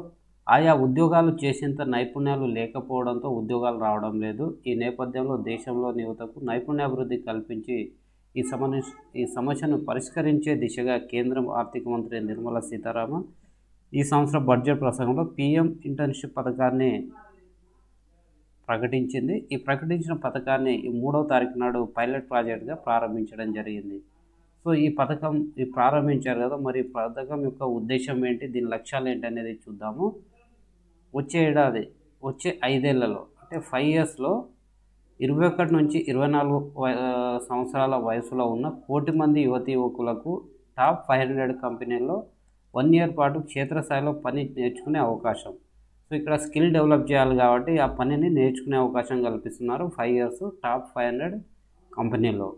ఆయా ఉద్యోగాలు చేసేంత నైపుణ్యాలు లేకపోవడంతో ఉద్యోగాలు రావడం లేదు. ఈ నేపథ్యంలో దేశంలోని యువతకు నైపుణ్యాభివృద్ధి కల్పించి ఈ సమస్యను పరిష్కరించే దిశగా కేంద్ర ఆర్థిక మంత్రి నిర్మలా సీతారామన్ ఈ సంవత్సరం బడ్జెట్ ప్రసంగంలో పిఎం ఇంటర్న్షిప్ పథకాన్ని ప్రకటించింది. ఈ ప్రకటించిన పథకాన్ని 3వ తారీఖు నాడు పైలట్ ప్రాజెక్ట్గా ప్రారంభించడం జరిగింది. సో ఈ పథకం ప్రారంభించారు కదా, మరి ఈ పథకం యొక్క ఉద్దేశం ఏంటి, దీని లక్ష్యాలు ఏంటి అనేది చూద్దాము. వచ్చే 5 ఏళ్లలో అంటే 5 ఇయర్స్లో 21 నుంచి 24 సంవత్సరాల వయసులో ఉన్న 1 కోటి మంది యువతీ యువకులకు టాప్ 500 కంపెనీల్లో 1 ఇయర్ పాటు క్షేత్రస్థాయిలో పని నేర్చుకునే అవకాశం. సో ఇక్కడ స్కిల్ డెవలప్ చేయాలి కాబట్టి ఆ పనిని నేర్చుకునే అవకాశం కల్పిస్తున్నారు 5 ఇయర్స్ టాప్ 500 కంపెనీల్లో.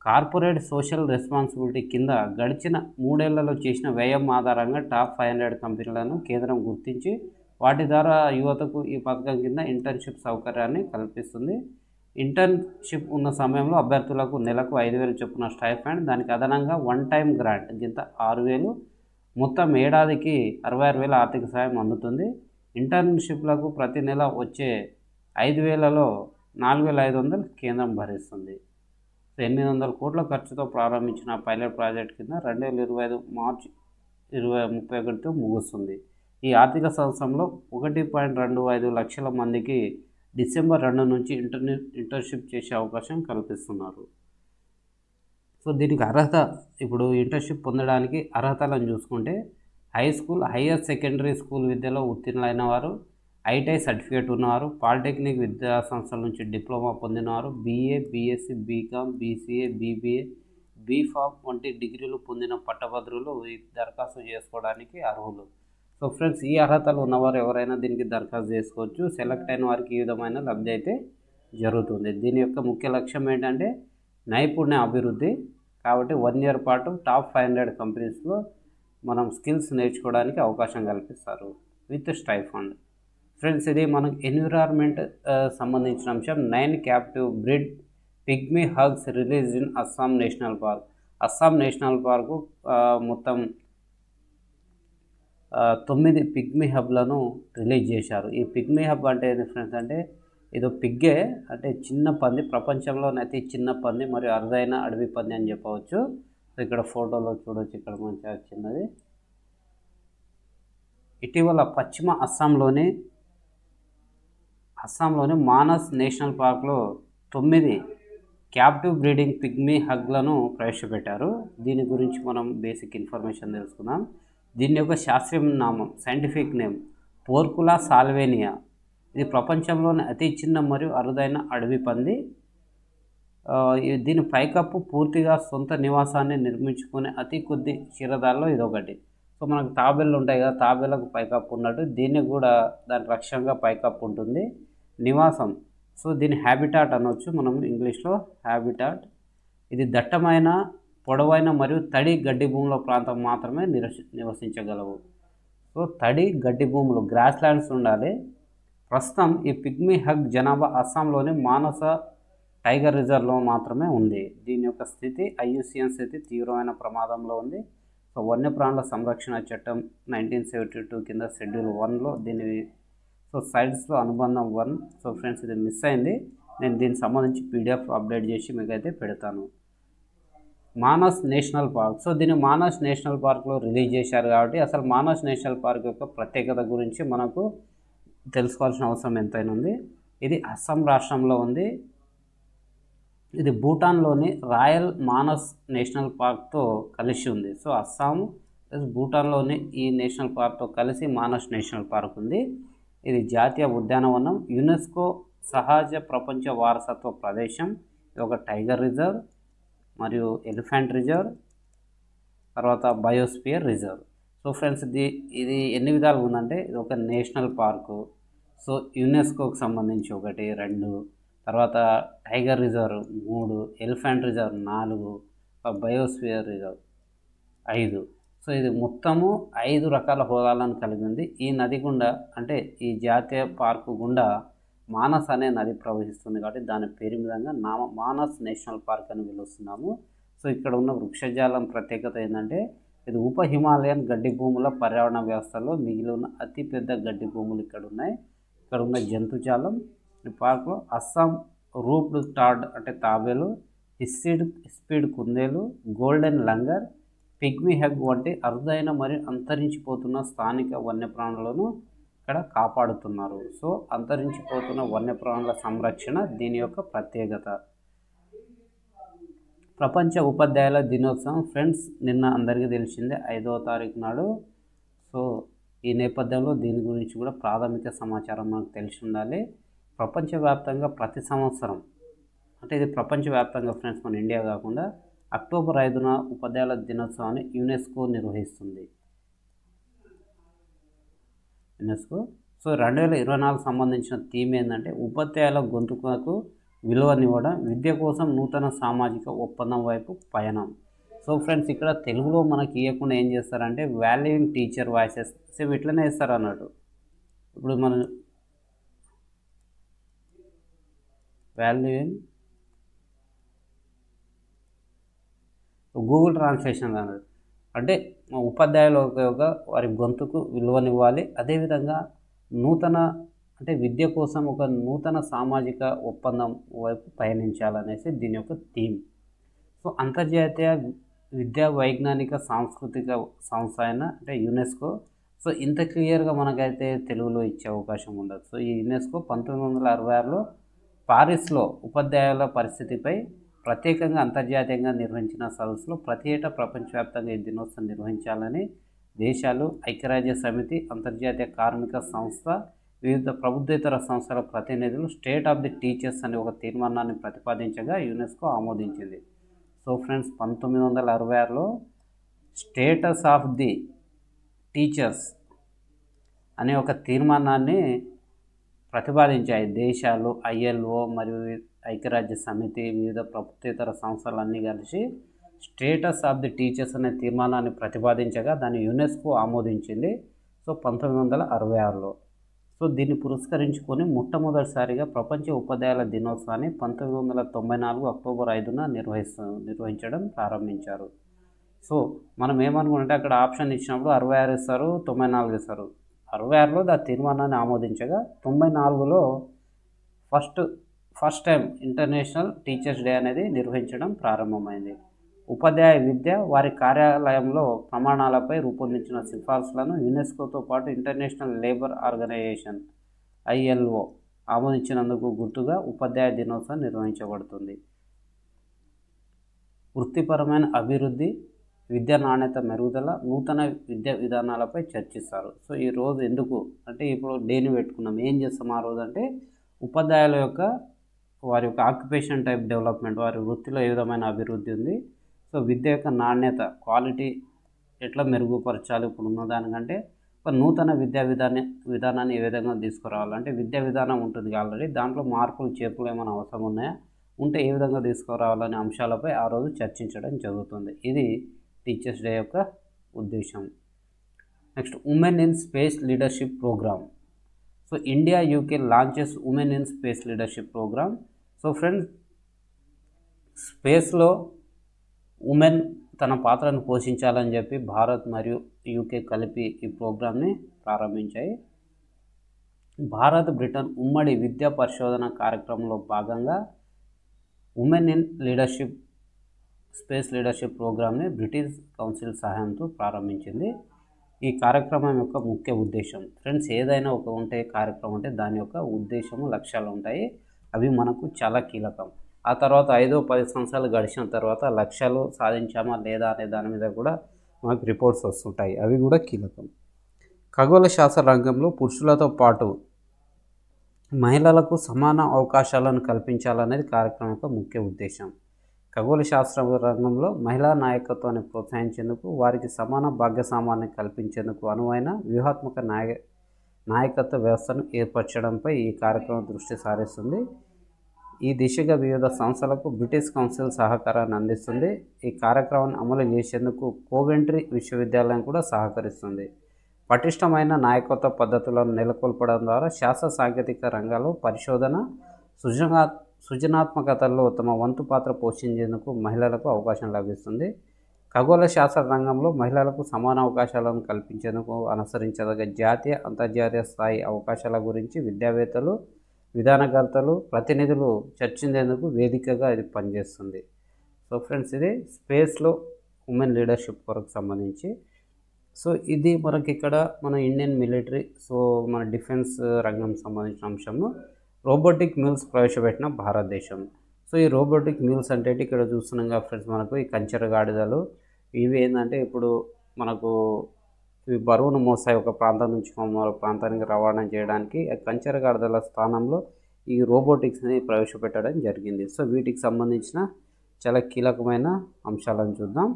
కార్పొరేట్ సోషల్ రెస్పాన్సిబిలిటీ కింద గడిచిన 3 ఏళ్లలో చేసిన వ్యయం ఆధారంగా టాప్ 500 కంపెనీలను కేంద్రం గుర్తించి వాటి ద్వారా యువతకు ఈ పథకం కింద ఇంటర్న్షిప్ సౌకర్యాన్ని కల్పిస్తుంది. ఇంటర్న్షిప్ ఉన్న సమయంలో అభ్యర్థులకు నెలకు 5,000 చొప్పున స్టైఫండ్, దానికి అదనంగా వన్ టైం గ్రాంట్ కింద 6,000, మొత్తం ఏడాదికి 66,000 ఆర్థిక సాయం అందుతుంది. ఇంటర్న్షిప్లకు ప్రతి నెల వచ్చే 5,000లో 4,500 కేంద్రం భరిస్తుంది. 800 కోట్ల ఖర్చుతో ప్రారంభించిన పైలట్ ప్రాజెక్ట్ కింద 2025 మార్చి 2031తో ముగుస్తుంది. ఈ ఆర్థిక సంవత్సరంలో 1.25 లక్షల మందికి డిసెంబర్ 2 నుంచి ఇంటర్న్షిప్ చేసే అవకాశం కల్పిస్తున్నారు. సో దీనికి అర్హత, ఇప్పుడు ఇంటర్న్షిప్ పొందడానికి అర్హతలను చూసుకుంటే high school, higher secondary school విద్యలో ఉత్తీర్ణులైన వారు, ఐటీఐ సర్టిఫికేట్ ఉన్నవారు, పాలిటెక్నిక్ విద్యా సంస్థల నుంచి డిప్లొమా పొందినవారు, BA, BSc, BCom, BCA, BBA, BPharm వంటి డిగ్రీలు పొందిన పట్టభద్రులు ఈ దరఖాస్తు చేసుకోవడానికి అర్హులు. సో ఫ్రెండ్స్, ఈ అర్హతలు ఉన్నవారు ఎవరైనా దీనికి దరఖాస్తు చేసుకోవచ్చు. సెలెక్ట్ అయిన వారికి ఈ విధమైన లబ్ధి అయితే జరుగుతుంది. దీని యొక్క ముఖ్య లక్ష్యం ఏంటంటే నైపుణ్య అభివృద్ధి. కాబట్టి 1 ఇయర్ పాటు టాప్ 500 కంపెనీస్లో మనం స్కిల్స్ నేర్చుకోవడానికి అవకాశం కల్పిస్తారు విత్ స్టైఫండ్. ఫ్రెండ్స్, ఇది మనకు ఎన్విరాన్మెంట్ సంబంధించిన అంశం. 9 captive breed pygmy hugs release in Assam national park. Assam national park మొత్తం 9 పిగ్మీ హబ్లను రిలీజ్ చేశారు. ఈ పిగ్మీ హబ్ అంటే ఏంటి ఫ్రెండ్స్ అంటే ఇదో పిగ్గే, అంటే చిన్న పంది, ప్రపంచంలోనే అతి చిన్న పంది మరియు అరుదైన అడవి పంది అని చెప్పవచ్చు. ఇక్కడ ఫోటోలో చూడవచ్చు, ఇక్కడ మంచిగా చిన్నది. ఇటీవల పశ్చిమ అస్సాంలోని మానస్ నేషనల్ పార్క్లో 9 క్యాప్టివ్ బ్రీడింగ్ పిగ్మీ హగ్లను ప్రవేశపెట్టారు. దీని గురించి మనం బేసిక్ ఇన్ఫర్మేషన్ తెలుసుకుందాం. దీని యొక్క శాస్త్రీయ నామం, సైంటిఫిక్ నేమ్ పోర్కులా సాల్వేనియా. ఇది ప్రపంచంలోని అతి చిన్న మరియు అరుదైన అడవి పంది. దీని పైకప్పు పూర్తిగా సొంత నివాసాన్ని నిర్మించుకునే అతి కొద్ది క్షీరదాల్లో ఇదొకటి. సో మనకు తాబేళ్ళు ఉంటాయి కదా, తాబేళ్ళకు పైకప్పు ఉన్నట్టు దీనికి కూడా దాని రక్షణగా పైకప్పు ఉంటుంది. నివాసం, సో దీని హ్యాబిటాట్ అనవచ్చు మనం ఇంగ్లీష్లో హ్యాబిటాట్. ఇది దట్టమైన, పొడవైన మరియు తడి గడ్డి భూముల ప్రాంతం మాత్రమే నివసించగలవు. సో తడి గడ్డి భూములు, గ్రాస్ ల్యాండ్స్ ఉండాలి. ప్రస్తుతం ఈ పిగ్మీ హగ్ జనాభా అస్సాంలోని మానస టైగర్ రిజర్వ్లో మాత్రమే ఉంది. దీని యొక్క స్థితి, IUCN స్థితి తీవ్రమైన ప్రమాదంలో ఉంది. సో వన్యప్రాణుల సంరక్షణ చట్టం 1972 కింద షెడ్యూల్ 1లో దీని సో సైడ్స్లో అనుబంధం 1. సో ఫ్రెండ్స్, ఇది మిస్ అయింది. నేను దీనికి సంబంధించి PDF అప్డేట్ చేసి మీకైతే పెడతాను. మానస్ నేషనల్ పార్క్, సో దీన్ని మానస్ నేషనల్ పార్క్లో రిలీజ్ చేశారు. కాబట్టి అసలు మానస్ నేషనల్ పార్క్ యొక్క ప్రత్యేకత గురించి మనకు తెలుసుకోవాల్సిన అవసరం ఎంతైనా ఉంది. ఇది అస్సాం రాష్ట్రంలో ఉంది. ఇది భూటాన్లోని రాయల్ మానస్ నేషనల్ పార్క్తో కలిసి ఉంది. సో అస్సాం ప్లస్ భూటాన్లోని ఈ నేషనల్ పార్క్తో కలిసి మానస్ నేషనల్ పార్క్ ఉంది. ఇది జాతీయ ఉద్యానవనం, యునెస్కో సహజ ప్రపంచ వారసత్వ ప్రదేశం. ఇది ఒక టైగర్ రిజర్వ్ మరియు ఎలిఫెంట్ రిజర్వ్, తర్వాత బయోస్పియర్ రిజర్వ్. సో ఫ్రెండ్స్, ఇది ఎన్ని విధాలుగా ఉందంటే ఇది ఒక నేషనల్ పార్కు, సో యునెస్కోకి సంబంధించి 1, 2, తర్వాత tiger reserve 3, elephant reserve 4, biosphere reserve 5. So ఇది మొత్తము 5 రకాల హోదాలను కలిగి ఉంది. ఈ నది గుండా, అంటే ఈ జాతీయ పార్కు గుండా మానస్ అనే నది ప్రవహిస్తుంది. కాబట్టి దాని పేరు విధంగా మానస్ నేషనల్ పార్క్ అని పిలుస్తున్నాము. సో ఇక్కడ ఉన్న వృక్షజాలం ప్రత్యేకత ఏంటంటే ఇది ఉప హిమాలయన్ గడ్డి భూముల పర్యావరణ వ్యవస్థలో మిగిలి ఉన్న అతిపెద్ద గడ్డి భూములు ఇక్కడ ఉన్నాయి. ఇక్కడ ఉన్న జంతుజాలం ఈ పార్క్లో అస్సాం రూప్డ్ టార్డ్ అంటే తాబేలు, స్పీడ్ కుందేలు, గోల్డెన్ లంగర్, పిగ్మీ హగ్ వంటి అరుదైన మరియు అంతరించిపోతున్న స్థానిక వన్యప్రాణులను ఇక్కడ కాపాడుతున్నారు. సో అంతరించిపోతున్న వన్యప్రాణుల సంరక్షణ దీని యొక్క ప్రత్యేకత. ప్రపంచ ఉపాధ్యాయుల దినోత్సవం ఫ్రెండ్స్ నిన్న అందరికీ తెలిసిందే 5వ తారీఖు నాడు. సో ఈ నేపథ్యంలో దీని గురించి కూడా ప్రాథమిక సమాచారం మనకు తెలిసి ఉండాలి. ప్రపంచవ్యాప్తంగా ప్రతి సంవత్సరం, అంటే ఇది ప్రపంచవ్యాప్తంగా ఫ్రెండ్స్, మన ఇండియా కాకుండా అక్టోబర్ 5న ఉపాధ్యాయుల దినోత్సవాన్ని యునెస్కో నిర్వహిస్తుంది. యునెస్కో సో 2024 సంబంధించిన థీమ్ ఏంటంటే ఉపాధ్యాయుల గొంతుకు విలువనివ్వడం, విద్య కోసం నూతన సామాజిక ఒప్పందం వైపు పయనం. సో ఫ్రెండ్స్, ఇక్కడ తెలుగులో మనకి ఇవ్వకుండా ఏం చేస్తారంటే వాల్యూయింగ్ టీచర్ వాయిసెస్ సేమ్ ఇట్లనే ఇస్తారు అన్నట్టు. ఇప్పుడు మనం వాల్యూయింగ్ గూగుల్ ట్రాన్స్లేషన్ అన్నట్టు, అంటే ఉపాధ్యాయుల యొక్క వారి గొంతుకు విలువనివ్వాలి, అదేవిధంగా నూతన అంటే విద్య కోసం ఒక నూతన సామాజిక ఒప్పందం వైపు పయనించాలనేసి దీని యొక్క థీమ్. సో అంతర్జాతీయ విద్యా వైజ్ఞానిక సాంస్కృతిక సంస్థ అయిన అంటే యునెస్కో. సో ఇంత క్లియర్గా మనకైతే తెలుగులో ఇచ్చే అవకాశం ఉండదు. సో ఈ యునెస్కో 1966లో పారిస్లో ఉపాధ్యాయుల పరిస్థితిపై ప్రత్యేకంగా అంతర్జాతీయంగా నిర్వహించిన సదస్సులో ప్రతి ఏటా ప్రపంచవ్యాప్తంగా ఈ దినోత్సవం నిర్వహించాలని దేశాలు, ఐక్యరాజ్య సమితి, అంతర్జాతీయ కార్మిక సంస్థ, వివిధ ప్రభుత్వేతర సంస్థల ప్రతినిధులు స్టేట్ ఆఫ్ ది టీచర్స్ అనే ఒక తీర్మానాన్ని ప్రతిపాదించగా యునెస్కో ఆమోదించింది. సో ఫ్రెండ్స్, 1966లో స్టేటస్ ఆఫ్ ది టీచర్స్ అనే ఒక తీర్మానాన్ని ప్రతిపాదించాయి దేశాలు, ILO మరియు ఐక్యరాజ్య సమితి, వివిధ ప్రభుత్వేతర సంస్థలన్నీ కలిసి స్టేటస్ ఆఫ్ ది టీచర్స్ అనే తీర్మానాన్ని ప్రతిపాదించగా దాన్ని యునెస్కో ఆమోదించింది. సో 1966లో. సో దీన్ని పురస్కరించుకొని మొట్టమొదటిసారిగా ప్రపంచ ఉపాధ్యాయుల దినోత్సవాన్ని 1994 అక్టోబర్ 5న నిర్వహించడం ప్రారంభించారు. సో మనం ఏమనుకుంటే అక్కడ ఆప్షన్ ఇచ్చినప్పుడు 66 ఇస్తారు, 94 ఇస్తారు. 66లో దాని తీర్మానాన్ని ఆమోదించగా 94లో first time international teachers day అనేది నిర్వహించడం ప్రారంభమైంది. ఉపాధ్యాయ విద్య వారి కార్యాలయంలో ప్రమాణాలపై రూపొందించిన సిఫార్సులను యునెస్కోతో పాటు ఇంటర్నేషనల్ లేబర్ ఆర్గనైజేషన్ ILO ఆమోదించినందుకు గుర్తుగా ఉపాధ్యాయ దినోత్సవం నిర్వహించబడుతుంది. వృత్తిపరమైన అభివృద్ధి, విద్యా నాణ్యత మెరుగుదల, నూతన విద్యా విధానాలపై చర్చిస్తారు. సో ఈ రోజు ఎందుకు అంటే ఇప్పుడు డేని పెట్టుకున్నాం, ఏం చేస్తాం ఆ రోజు అంటే ఉపాధ్యాయుల యొక్క వారి యొక్క ఆక్యుపేషన్ టైప్ డెవలప్మెంట్, వారి వృత్తిలో ఏ విధమైన అభివృద్ధి ఉంది, సో విద్య యొక్క నాణ్యత, క్వాలిటీ ఎట్లా మెరుగుపరచాలి, ఇప్పుడు ఉన్న దానికంటే ఒక నూతన విద్యా విధానాన్ని ఏ విధంగా తీసుకురావాలంటే విద్యా విధానం ఉంటుంది ఆల్రెడీ, దాంట్లో మార్పులు చేర్పులు ఏమైనా అవసరం ఉన్నాయా, ఉంటే ఏ విధంగా తీసుకురావాలనే అంశాలపై ఆ రోజు చర్చించడం జరుగుతుంది. ఇది టీచర్స్ డే యొక్క ఉద్దేశం. Next, women in space leadership programme. So India UK launches women in space leadership programme. So friends, స్పేస్లో ఉమెన్ తన పాత్రను పోషించాలని చెప్పి భారత్ మరియు UK కలిపి ఈ ప్రోగ్రామ్ని ప్రారంభించాయి. భారత్, బ్రిటన్ ఉమ్మడి విద్యా పరిశోధన కార్యక్రమంలో భాగంగా women in leadership space leadership ప్రోగ్రామ్ని బ్రిటిష్ కౌన్సిల్ సహాయంతో ప్రారంభించింది. ఈ కార్యక్రమం యొక్క ముఖ్య ఉద్దేశం ఫ్రెండ్స్, ఏదైనా ఒక ఉంటే కార్యక్రమం అంటే దాని యొక్క ఉద్దేశము, లక్ష్యాలు ఉంటాయి, అవి మనకు చాలా కీలకం. ఆ తర్వాత 5-10 సంవత్సరాలు గడిచిన తర్వాత లక్ష్యాలు సాధించామా లేదా అనే దాని మీద కూడా మనకు రిపోర్ట్స్ వస్తుంటాయి, అవి కూడా కీలకం. ఖగోళ శాస్త్ర రంగంలో పురుషులతో పాటు మహిళలకు సమాన అవకాశాలను కల్పించాలనేది కార్యక్రమం యొక్క ముఖ్య ఉద్దేశం. ఖగోళ శాస్త్ర రంగంలో మహిళా నాయకత్వాన్ని ప్రోత్సహించేందుకు, వారికి సమాన భాగస్వామ్యాన్ని కల్పించేందుకు అనువైన వ్యూహాత్మక నాయకత్వ వ్యవస్థను ఏర్పరచడంపై ఈ కార్యక్రమం దృష్టి సారిస్తుంది. ఈ దిశగా వివిధ సంస్థలకు బ్రిటిష్ కౌన్సిల్ సహకారాన్ని అందిస్తుంది. ఈ కార్యక్రమాన్ని అమలు చేసేందుకు కోవెంట్రీ విశ్వవిద్యాలయం కూడా సహకరిస్తుంది. పటిష్టమైన నాయకత్వ పద్ధతులను నెలకొల్పడం ద్వారా శాస్త్ర సాంకేతిక రంగాల్లో పరిశోధన, సృజనాత్మకతల్లో తమ వంతు పాత్ర పోషించేందుకు మహిళలకు అవకాశం లభిస్తుంది. ఖగోళ శాస్త్ర రంగంలో మహిళలకు సమాన అవకాశాలను కల్పించేందుకు అనుసరించదగ్గ జాతీయ, అంతర్జాతీయ స్థాయి అవకాశాల గురించి విద్యావేత్తలు, విధానకర్తలు, ప్రతినిధులు చర్చించేందుకు వేదికగా ఇది పనిచేస్తుంది. సో ఫ్రెండ్స్, ఇది స్పేస్లో ఉమెన్ లీడర్షిప్ కొరకు సంబంధించి. సో ఇది మనకి ఇక్కడ మన ఇండియన్ మిలిటరీ, సో మన డిఫెన్స్ రంగం సంబంధించిన అంశము. రోబోటిక్ మిల్స్ ప్రవేశపెట్టిన భారతదేశం. సో ఈ రోబోటిక్ మిల్స్ అంటే ఇక్కడ చూస్తున్నాం కదా ఫ్రెండ్స్, మనకు ఈ కంచెర గాడిదలు, ఇవి ఏంటంటే ఇప్పుడు మనకు ఇవి బరువును మోస్తాయి, ఒక ప్రాంతం నుంచి మరో ప్రాంతానికి రవాణా చేయడానికి. కంచెర గాడిదల స్థానంలో ఈ రోబోటిక్స్ని ప్రవేశపెట్టడం జరిగింది. సో వీటికి సంబంధించిన చాలా కీలకమైన అంశాలను చూద్దాం.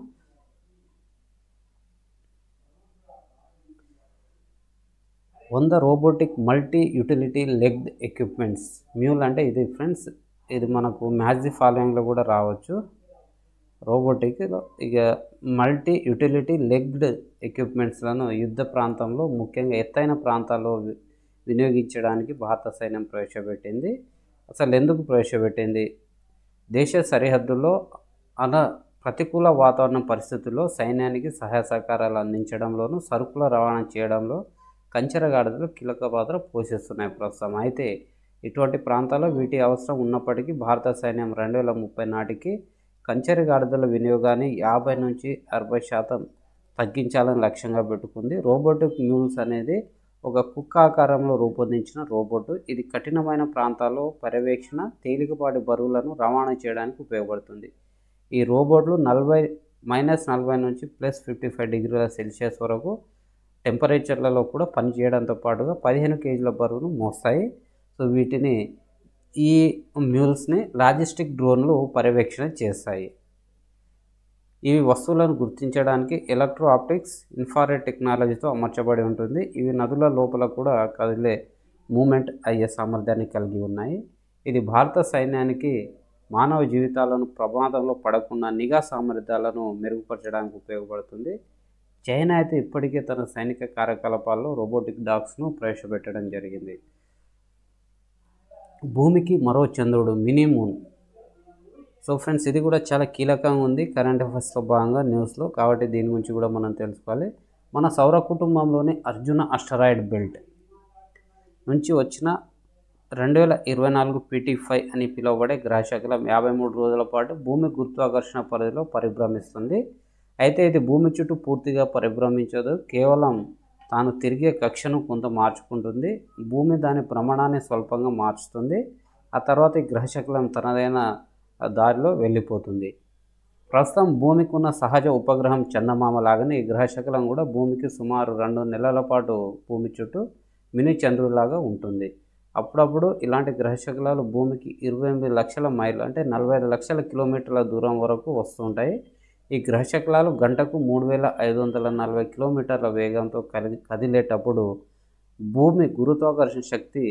Robotic multi utility legged equipments. Mule అంటే ఇది ఫ్రెండ్స్, ఇది మనకు మ్యాచ్ ది ఫాలోయింగ్లో కూడా రావచ్చు. రోబోటిక్ ఇక మల్టీ యూటిలిటీ లెగ్డ్ ఎక్విప్మెంట్స్లను యుద్ధ ప్రాంతంలో ముఖ్యంగా ఎత్తైన ప్రాంతాల్లో వినియోగించడానికి భారత సైన్యం ప్రవేశపెట్టింది. అసలు ఎందుకు ప్రవేశపెట్టింది? దేశ సరిహద్దుల్లో ప్రతికూల వాతావరణ పరిస్థితుల్లో సైన్యానికి సహాయ సహకారాలు అందించడంలోనూ సరుకుల రవాణా చేయడంలో కంచెరగాడిదలు కీలక పాత్ర పోషిస్తున్నాయి ప్రస్తుతం. అయితే ఇటువంటి ప్రాంతాల్లో వీటి అవసరం ఉన్నప్పటికీ భారత సైన్యం 2030 నాటికి కంచెరగాడిదల వినియోగాన్ని 50 నుంచి 60% తగ్గించాలని లక్ష్యంగా పెట్టుకుంది. రోబోటిక్ మ్యూల్స్ అనేది ఒక కుక్క ఆకారంలో రూపొందించిన రోబోట్. ఇది కఠినమైన ప్రాంతాల్లో పర్యవేక్షణ, తేలికపాటి బరువులను రవాణా చేయడానికి ఉపయోగపడుతుంది. ఈ రోబోట్లు -40 నుంచి +55 డిగ్రీల సెల్సియస్ వరకు టెంపరేచర్లలో కూడా పనిచేయడంతో పాటుగా 15 కేజీల బరువును మోస్తాయి. సో వీటిని ఈ మ్యూల్స్ని లాజిస్టిక్ డ్రోన్లు పర్యవేక్షణ చేస్తాయి. ఇవి వస్తువులను గుర్తించడానికి ఎలక్ట్రో ఆప్టిక్స్, ఇన్ఫ్రారెడ్ టెక్నాలజీతో అమర్చబడి ఉంటుంది. ఇవి నదుల లోపల కూడా కదిలే మూమెంట్ అయ్యే సామర్థ్యాన్ని కలిగి ఉన్నాయి. ఇది భారత సైన్యానికి మానవ జీవితాలను ప్రమాదంలో పడకుండా నిఘా సామర్థ్యాలను మెరుగుపరచడానికి ఉపయోగపడుతుంది. చైనా అయితే ఇప్పటికే తన సైనిక కార్యకలాపాల్లో రోబోటిక్ డాగ్స్ను ప్రవేశపెట్టడం జరిగింది. భూమికి మరో చంద్రుడు, మినీ మూన్. సో ఫ్రెండ్స్, ఇది కూడా చాలా కీలకంగా ఉంది కరెంట్ అఫైర్స్లో భాగంగా న్యూస్లో, కాబట్టి దీని గురించి కూడా మనం తెలుసుకోవాలి. మన సౌర కుటుంబంలోని అర్జున అస్టరాయిడ్ బెల్ట్ నుంచి వచ్చిన 2024 PT5 అని పిలువబడే గ్రహశకలం 53 రోజుల పాటు భూమి గురుత్వాకర్షణ పరిధిలో పరిభ్రమిస్తుంది. అయితే ఇది భూమి చుట్టూ పూర్తిగా పరిభ్రమించదు, కేవలం తాను తిరిగే కక్షను కొంత మార్చుకుంటుంది. భూమి దాని భ్రమణాన్ని స్వల్పంగా మార్చుతుంది. ఆ తర్వాత ఈ గ్రహశకలం తనదైన దారిలో వెళ్ళిపోతుంది. ప్రస్తుతం భూమికి ఉన్న సహజ ఉపగ్రహం చందమామ లాగానే ఈ గ్రహశకలం కూడా భూమికి సుమారు 2 నెలల పాటు భూమి చుట్టూ మినీ చంద్రులాగా ఉంటుంది. అప్పుడప్పుడు ఇలాంటి గ్రహశకలాలు భూమికి 28 లక్షల మైళ్ళు అంటే 45 లక్షల కిలోమీటర్ల దూరం వరకు వస్తుంటాయి. ఈ గ్రహశకలాలు గంటకు 3540 కిలోమీటర్ల వేగంతో కదిలేటప్పుడు భూమి గురుత్వాకర్షణ శక్తి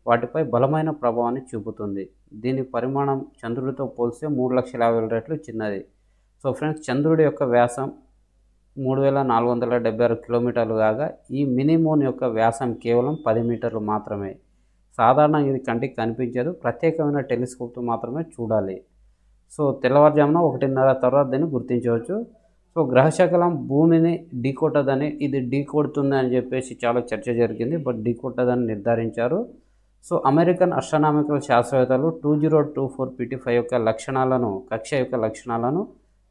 వాటిపై బలమైన ప్రభావాన్ని చూపుతుంది. దీని పరిమాణం చంద్రుడితో పోల్స్తే 3,50,000 రెట్లు చిన్నది. సో ఫ్రెండ్స్, చంద్రుడి యొక్క వ్యాసం 3476 కిలోమీటర్లు కాగా ఈ మినీ మూన్ యొక్క వ్యాసం కేవలం 10 మీటర్లు మాత్రమే. సాధారణంగా ఇది కంటికి కనిపించదు, ప్రత్యేకమైన టెలిస్కోప్తో మాత్రమే చూడాలి. సో తెల్లవారుజామున 1:30 తర్వాత దీన్ని గుర్తించవచ్చు. సో గ్రహశకలం భూమిని ఢీకొట్టదని, ఇది ఢీకొడుతుంది అని చెప్పేసి చాలా చర్చ జరిగింది, బట్ ఢీకొట్టదని నిర్ధారించారు. సో అమెరికన్ అస్ట్రానామికల్ శాస్త్రవేత్తలు 2024 PT5 యొక్క కక్ష యొక్క లక్షణాలను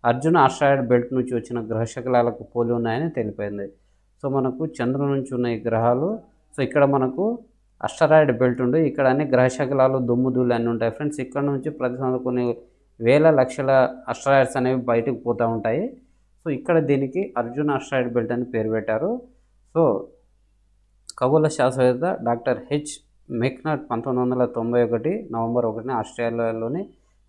అర్జున అస్ట్రాయిడ్ బెల్ట్ నుంచి వచ్చిన గ్రహశకలాలకు పోలి ఉన్నాయని తెలిపింది. సో మనకు చంద్రుడి నుంచి ఉన్న ఈ గ్రహాలు, సో ఇక్కడ మనకు అస్ట్రాయిడ్ బెల్ట్ ఉంది, ఇక్కడ అన్ని గ్రహశకలాలు దుమ్ముధూళి అన్నీ ఉంటాయి ఫ్రెండ్స్. ఇక్కడ నుంచి ప్రతి సంవత్సరం కొన్ని వేల లక్షల అస్ట్రాయిడ్స్ అనేవి బయటకు పోతూ ఉంటాయి. సో ఇక్కడ దీనికి అర్జున అస్ట్రాయిడ్ బెల్ట్ అని పేరు పెట్టారు. సో ఖగోళ శాస్త్రవేత్త డాక్టర్ హెచ్ మెక్నాట్ 1991 నవంబర్ 1న ఆస్ట్రేలియాలోని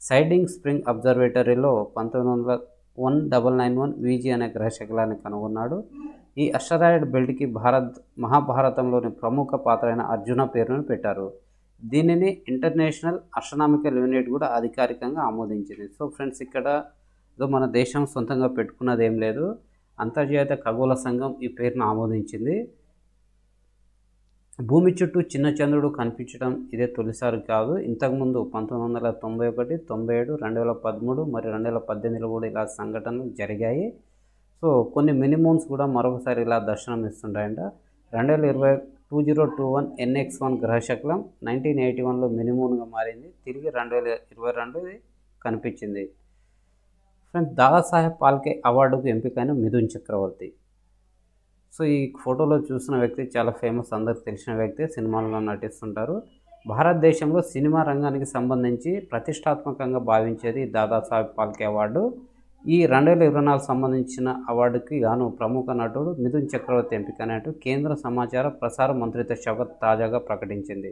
సైడింగ్ స్ప్రింగ్ అబ్జర్వేటరీలో 1991 VG అనే గ్రహశకలాన్ని కనుగొన్నాడు. ఈ అస్ట్రాయిడ్ బెల్ట్కి మహాభారతంలోని ప్రముఖ పాత్ర అయిన అర్జున పేరును పెట్టారు. దీనిని ఇంటర్నేషనల్ అస్ట్రానామికల్ యూనిట్ కూడా అధికారికంగా ఆమోదించింది. సో ఫ్రెండ్స్, ఇక్కడ మన దేశం సొంతంగా పెట్టుకున్నది ఏం లేదు, అంతర్జాతీయ ఖగోళ సంఘం ఈ పేరును ఆమోదించింది. భూమి చుట్టూ చిన్న చంద్రుడు కనిపించడం ఇదే తొలిసారి కాదు. ఇంతకుముందు 1991, 97, 2013 మరియు 2018లో కూడా ఇలా సంఘటనలు జరిగాయి. సో కొన్ని మినిమూన్స్ కూడా మరొకసారి ఇలా దర్శనం ఇస్తుంటాయంట. 2021 NX1 గ్రహశకలం 1981లో మినిమూన్గా మారింది, తిరిగి 2022 కనిపించింది. ఫ్రెండ్స్, దాదాసాహెబ్ ఫాల్కే అవార్డుకు ఎంపికైన మిథున్ చక్రవర్తి. సో ఈ ఫోటోలో చూసిన వ్యక్తి చాలా ఫేమస్, అందరికి తెలిసిన వ్యక్తి, సినిమాల్లో నటిస్తుంటారు. భారతదేశంలో సినిమా రంగానికి సంబంధించి ప్రతిష్టాత్మకంగా భావించేది దాదాసాహెబ్ ఫాల్కే అవార్డు. ఈ 2024 సంబంధించిన అవార్డుకి గాను ప్రముఖ నటుడు మిథున్ చక్రవర్తి ఎంపికైనట్టు కేంద్ర సమాచార ప్రసార మంత్రిత్వ శాఖ తాజాగా ప్రకటించింది.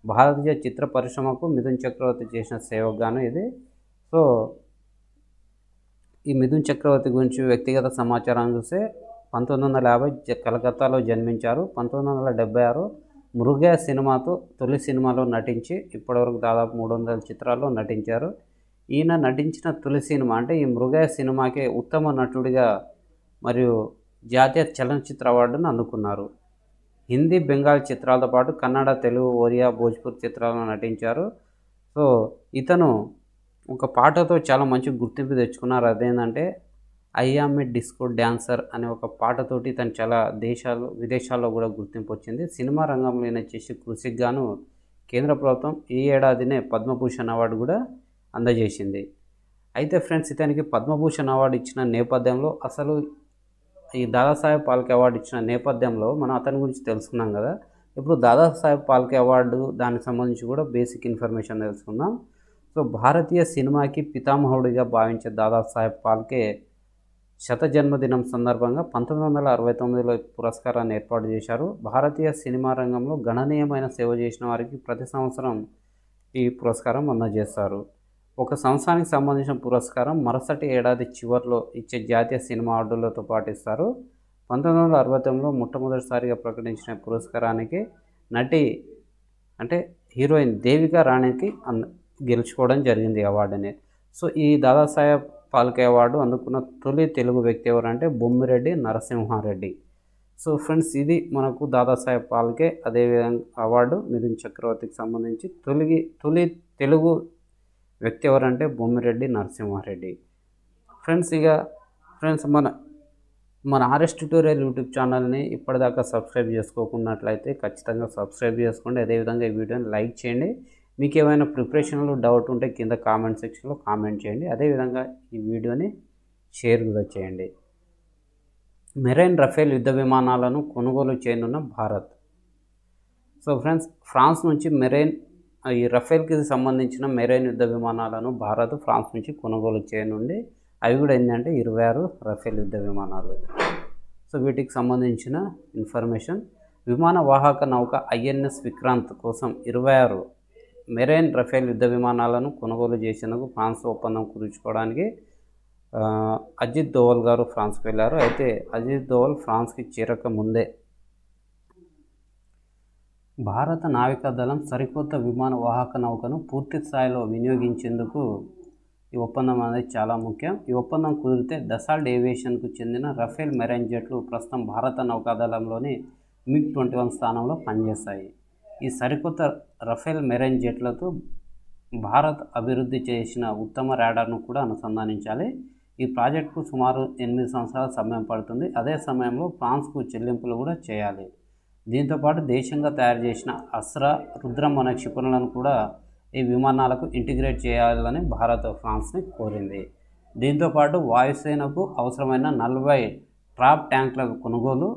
భారతీయ చిత్ర పరిశ్రమకు మిథున్ చక్రవర్తి చేసిన సేవకు గాను ఇది. సో ఈ మిథున్ చక్రవర్తి గురించి వ్యక్తిగత సమాచారం చూస్తే 1950 కలకత్తాలో జన్మించారు. 1976 మృగయ సినిమాతో తొలి సినిమాలో నటించి ఇప్పటివరకు దాదాపు 300 చిత్రాల్లో నటించారు. ఈయన నటించిన తొలి సినిమా అంటే ఈ మృగయ సినిమాకే ఉత్తమ నటుడిగా మరియు జాతీయ చలనచిత్ర అవార్డును అందుకున్నారు. హిందీ, బెంగాల్ చిత్రాలతో పాటు కన్నడ, తెలుగు, ఒరియా, భోజ్పూర్ చిత్రాల్లో నటించారు. సో ఇతను ఒక పాటతో చాలా మంచి గుర్తింపు తెచ్చుకున్నారు. అదేంటంటే I am a disco dancer అనే ఒక పాటతోటి ఇతను చాలా విదేశాల్లో కూడా గుర్తింపు వచ్చింది. సినిమా రంగంలో ఈయన చేసే కృషికి గాను కేంద్ర ప్రభుత్వం ఈ ఏడాదినే పద్మభూషణ్ అవార్డు కూడా అందజేసింది. అయితే ఫ్రెండ్స్, ఇతనికి పద్మభూషణ్ అవార్డు ఇచ్చిన నేపథ్యంలో అసలు ఈ దాదాసాహెబ్ ఫాల్కే అవార్డు ఇచ్చిన నేపథ్యంలో మనం అతని గురించి తెలుసుకున్నాం కదా. ఇప్పుడు దాదాసాహెబ్ ఫాల్కే అవార్డు దానికి సంబంధించి కూడా బేసిక్ ఇన్ఫర్మేషన్ తెలుసుకుందాం. సో భారతీయ సినిమాకి పితామహుడిగా భావించే దాదాసాహెబ్ ఫాల్కే శత జన్మదినం సందర్భంగా 1969లో పురస్కారాన్ని ఏర్పాటు చేశారు. భారతీయ సినిమా రంగంలో గణనీయమైన సేవ చేసిన వారికి ప్రతి సంవత్సరం ఈ పురస్కారం అందజేస్తారు. ఒక సంవత్సరానికి సంబంధించిన పురస్కారం మరుసటి ఏడాది చివరిలో ఇచ్చే జాతీయ సినిమా అవార్డులతో పాటు ఇస్తారు. 1969లో మొట్టమొదటిసారిగా ప్రకటించిన పురస్కారానికి నటి అంటే హీరోయిన్ దేవికా రాణికి గెలుచుకోవడం జరిగింది అవార్డుని. సో ఈ దాదాసాహెబ్ ఫాల్కే అవార్డు అందుకున్న తొలి తెలుగు వ్యక్తి ఎవరంటే బొమ్మిరెడ్డి నరసింహారెడ్డి. సో ఫ్రెండ్స్, ఇది మనకు దాదాసాహెబ్ ఫాల్కే అదేవిధంగా అవార్డు మిథున్ చక్రవర్తికి సంబంధించి తొలి తెలుగు వ్యక్తి ఎవరంటే బొమ్మిరెడ్డి నరసింహారెడ్డి. ఫ్రెండ్స్ మన ఆర్ఎస్ ట్యూటోరియల్ యూట్యూబ్ ఛానల్ని ఇప్పటిదాకా సబ్స్క్రైబ్ చేసుకోకున్నట్లయితే ఖచ్చితంగా సబ్స్క్రైబ్ చేసుకోండి. అదేవిధంగా ఈ వీడియోని లైక్ చేయండి. మీకు ఏమైనా ప్రిపరేషన్లో డౌట్ ఉంటే కింద కామెంట్ సెక్షన్లో కామెంట్ చేయండి. అదేవిధంగా ఈ వీడియోని షేర్ కూడా చేయండి. మెరైన్ రఫేల్ యుద్ధ విమానాలను కొనుగోలు చేయనున్న భారత్. సో ఫ్రెండ్స్, ఫ్రాన్స్ నుంచి ఈ రఫేల్కి సంబంధించిన మెరైన్ యుద్ధ విమానాలను భారత్ ఫ్రాన్స్ నుంచి కొనుగోలు చేయనుండి. అవి కూడా ఏంటంటే 26 రఫేల్ యుద్ధ విమానాలు. సో వీటికి సంబంధించిన ఇన్ఫర్మేషన్, విమాన వాహక నౌక ఐఎన్ఎస్ విక్రాంత్ కోసం 26 మెరైన్ రఫేల్ యుద్ధ విమానాలను కొనుగోలు చేసేందుకు ఫ్రాన్స్ ఒప్పందం కుదుర్చుకోవడానికి అజిత్ దోవల్ గారు ఫ్రాన్స్కి వెళ్ళారు. అయితే అజిత్ దోవల్ ఫ్రాన్స్కి చేరక ముందే భారత నావికాదళం సరికొత్త విమాన వాహక నౌకను పూర్తి స్థాయిలో వినియోగించేందుకు ఈ ఒప్పందం అనేది చాలా ముఖ్యం. ఈ ఒప్పందం కుదిరితే దసాల్ట్ ఏవియేషన్కు చెందిన రఫేల్ మెరైన్ జెట్లు ప్రస్తుతం భారత నౌకాదళంలోని MiG-21 స్థానంలో పనిచేస్తాయి. ఈ సరికొత్త రఫేల్ మెరైన్ జెట్లతో భారత్ అభివృద్ధి చేసిన ఉత్తమ రాడార్ను కూడా అనుసంధానించాలి. ఈ ప్రాజెక్టుకు సుమారు 8 సంవత్సరాల సమయం పడుతుంది. అదే సమయంలో ఫ్రాన్స్కు చెల్లింపులు కూడా చేయాలి. దీంతోపాటు దేశంగా తయారు చేసిన అస్త్రా, రుద్రం అనే క్షిపణులను కూడా ఈ విమానాలకు ఇంటిగ్రేట్ చేయాలని భారత్ ఫ్రాన్స్ని కోరింది. దీంతోపాటు వాయుసేనకు అవసరమైన 40 ట్రాప్ ట్యాంకుల కొనుగోలు,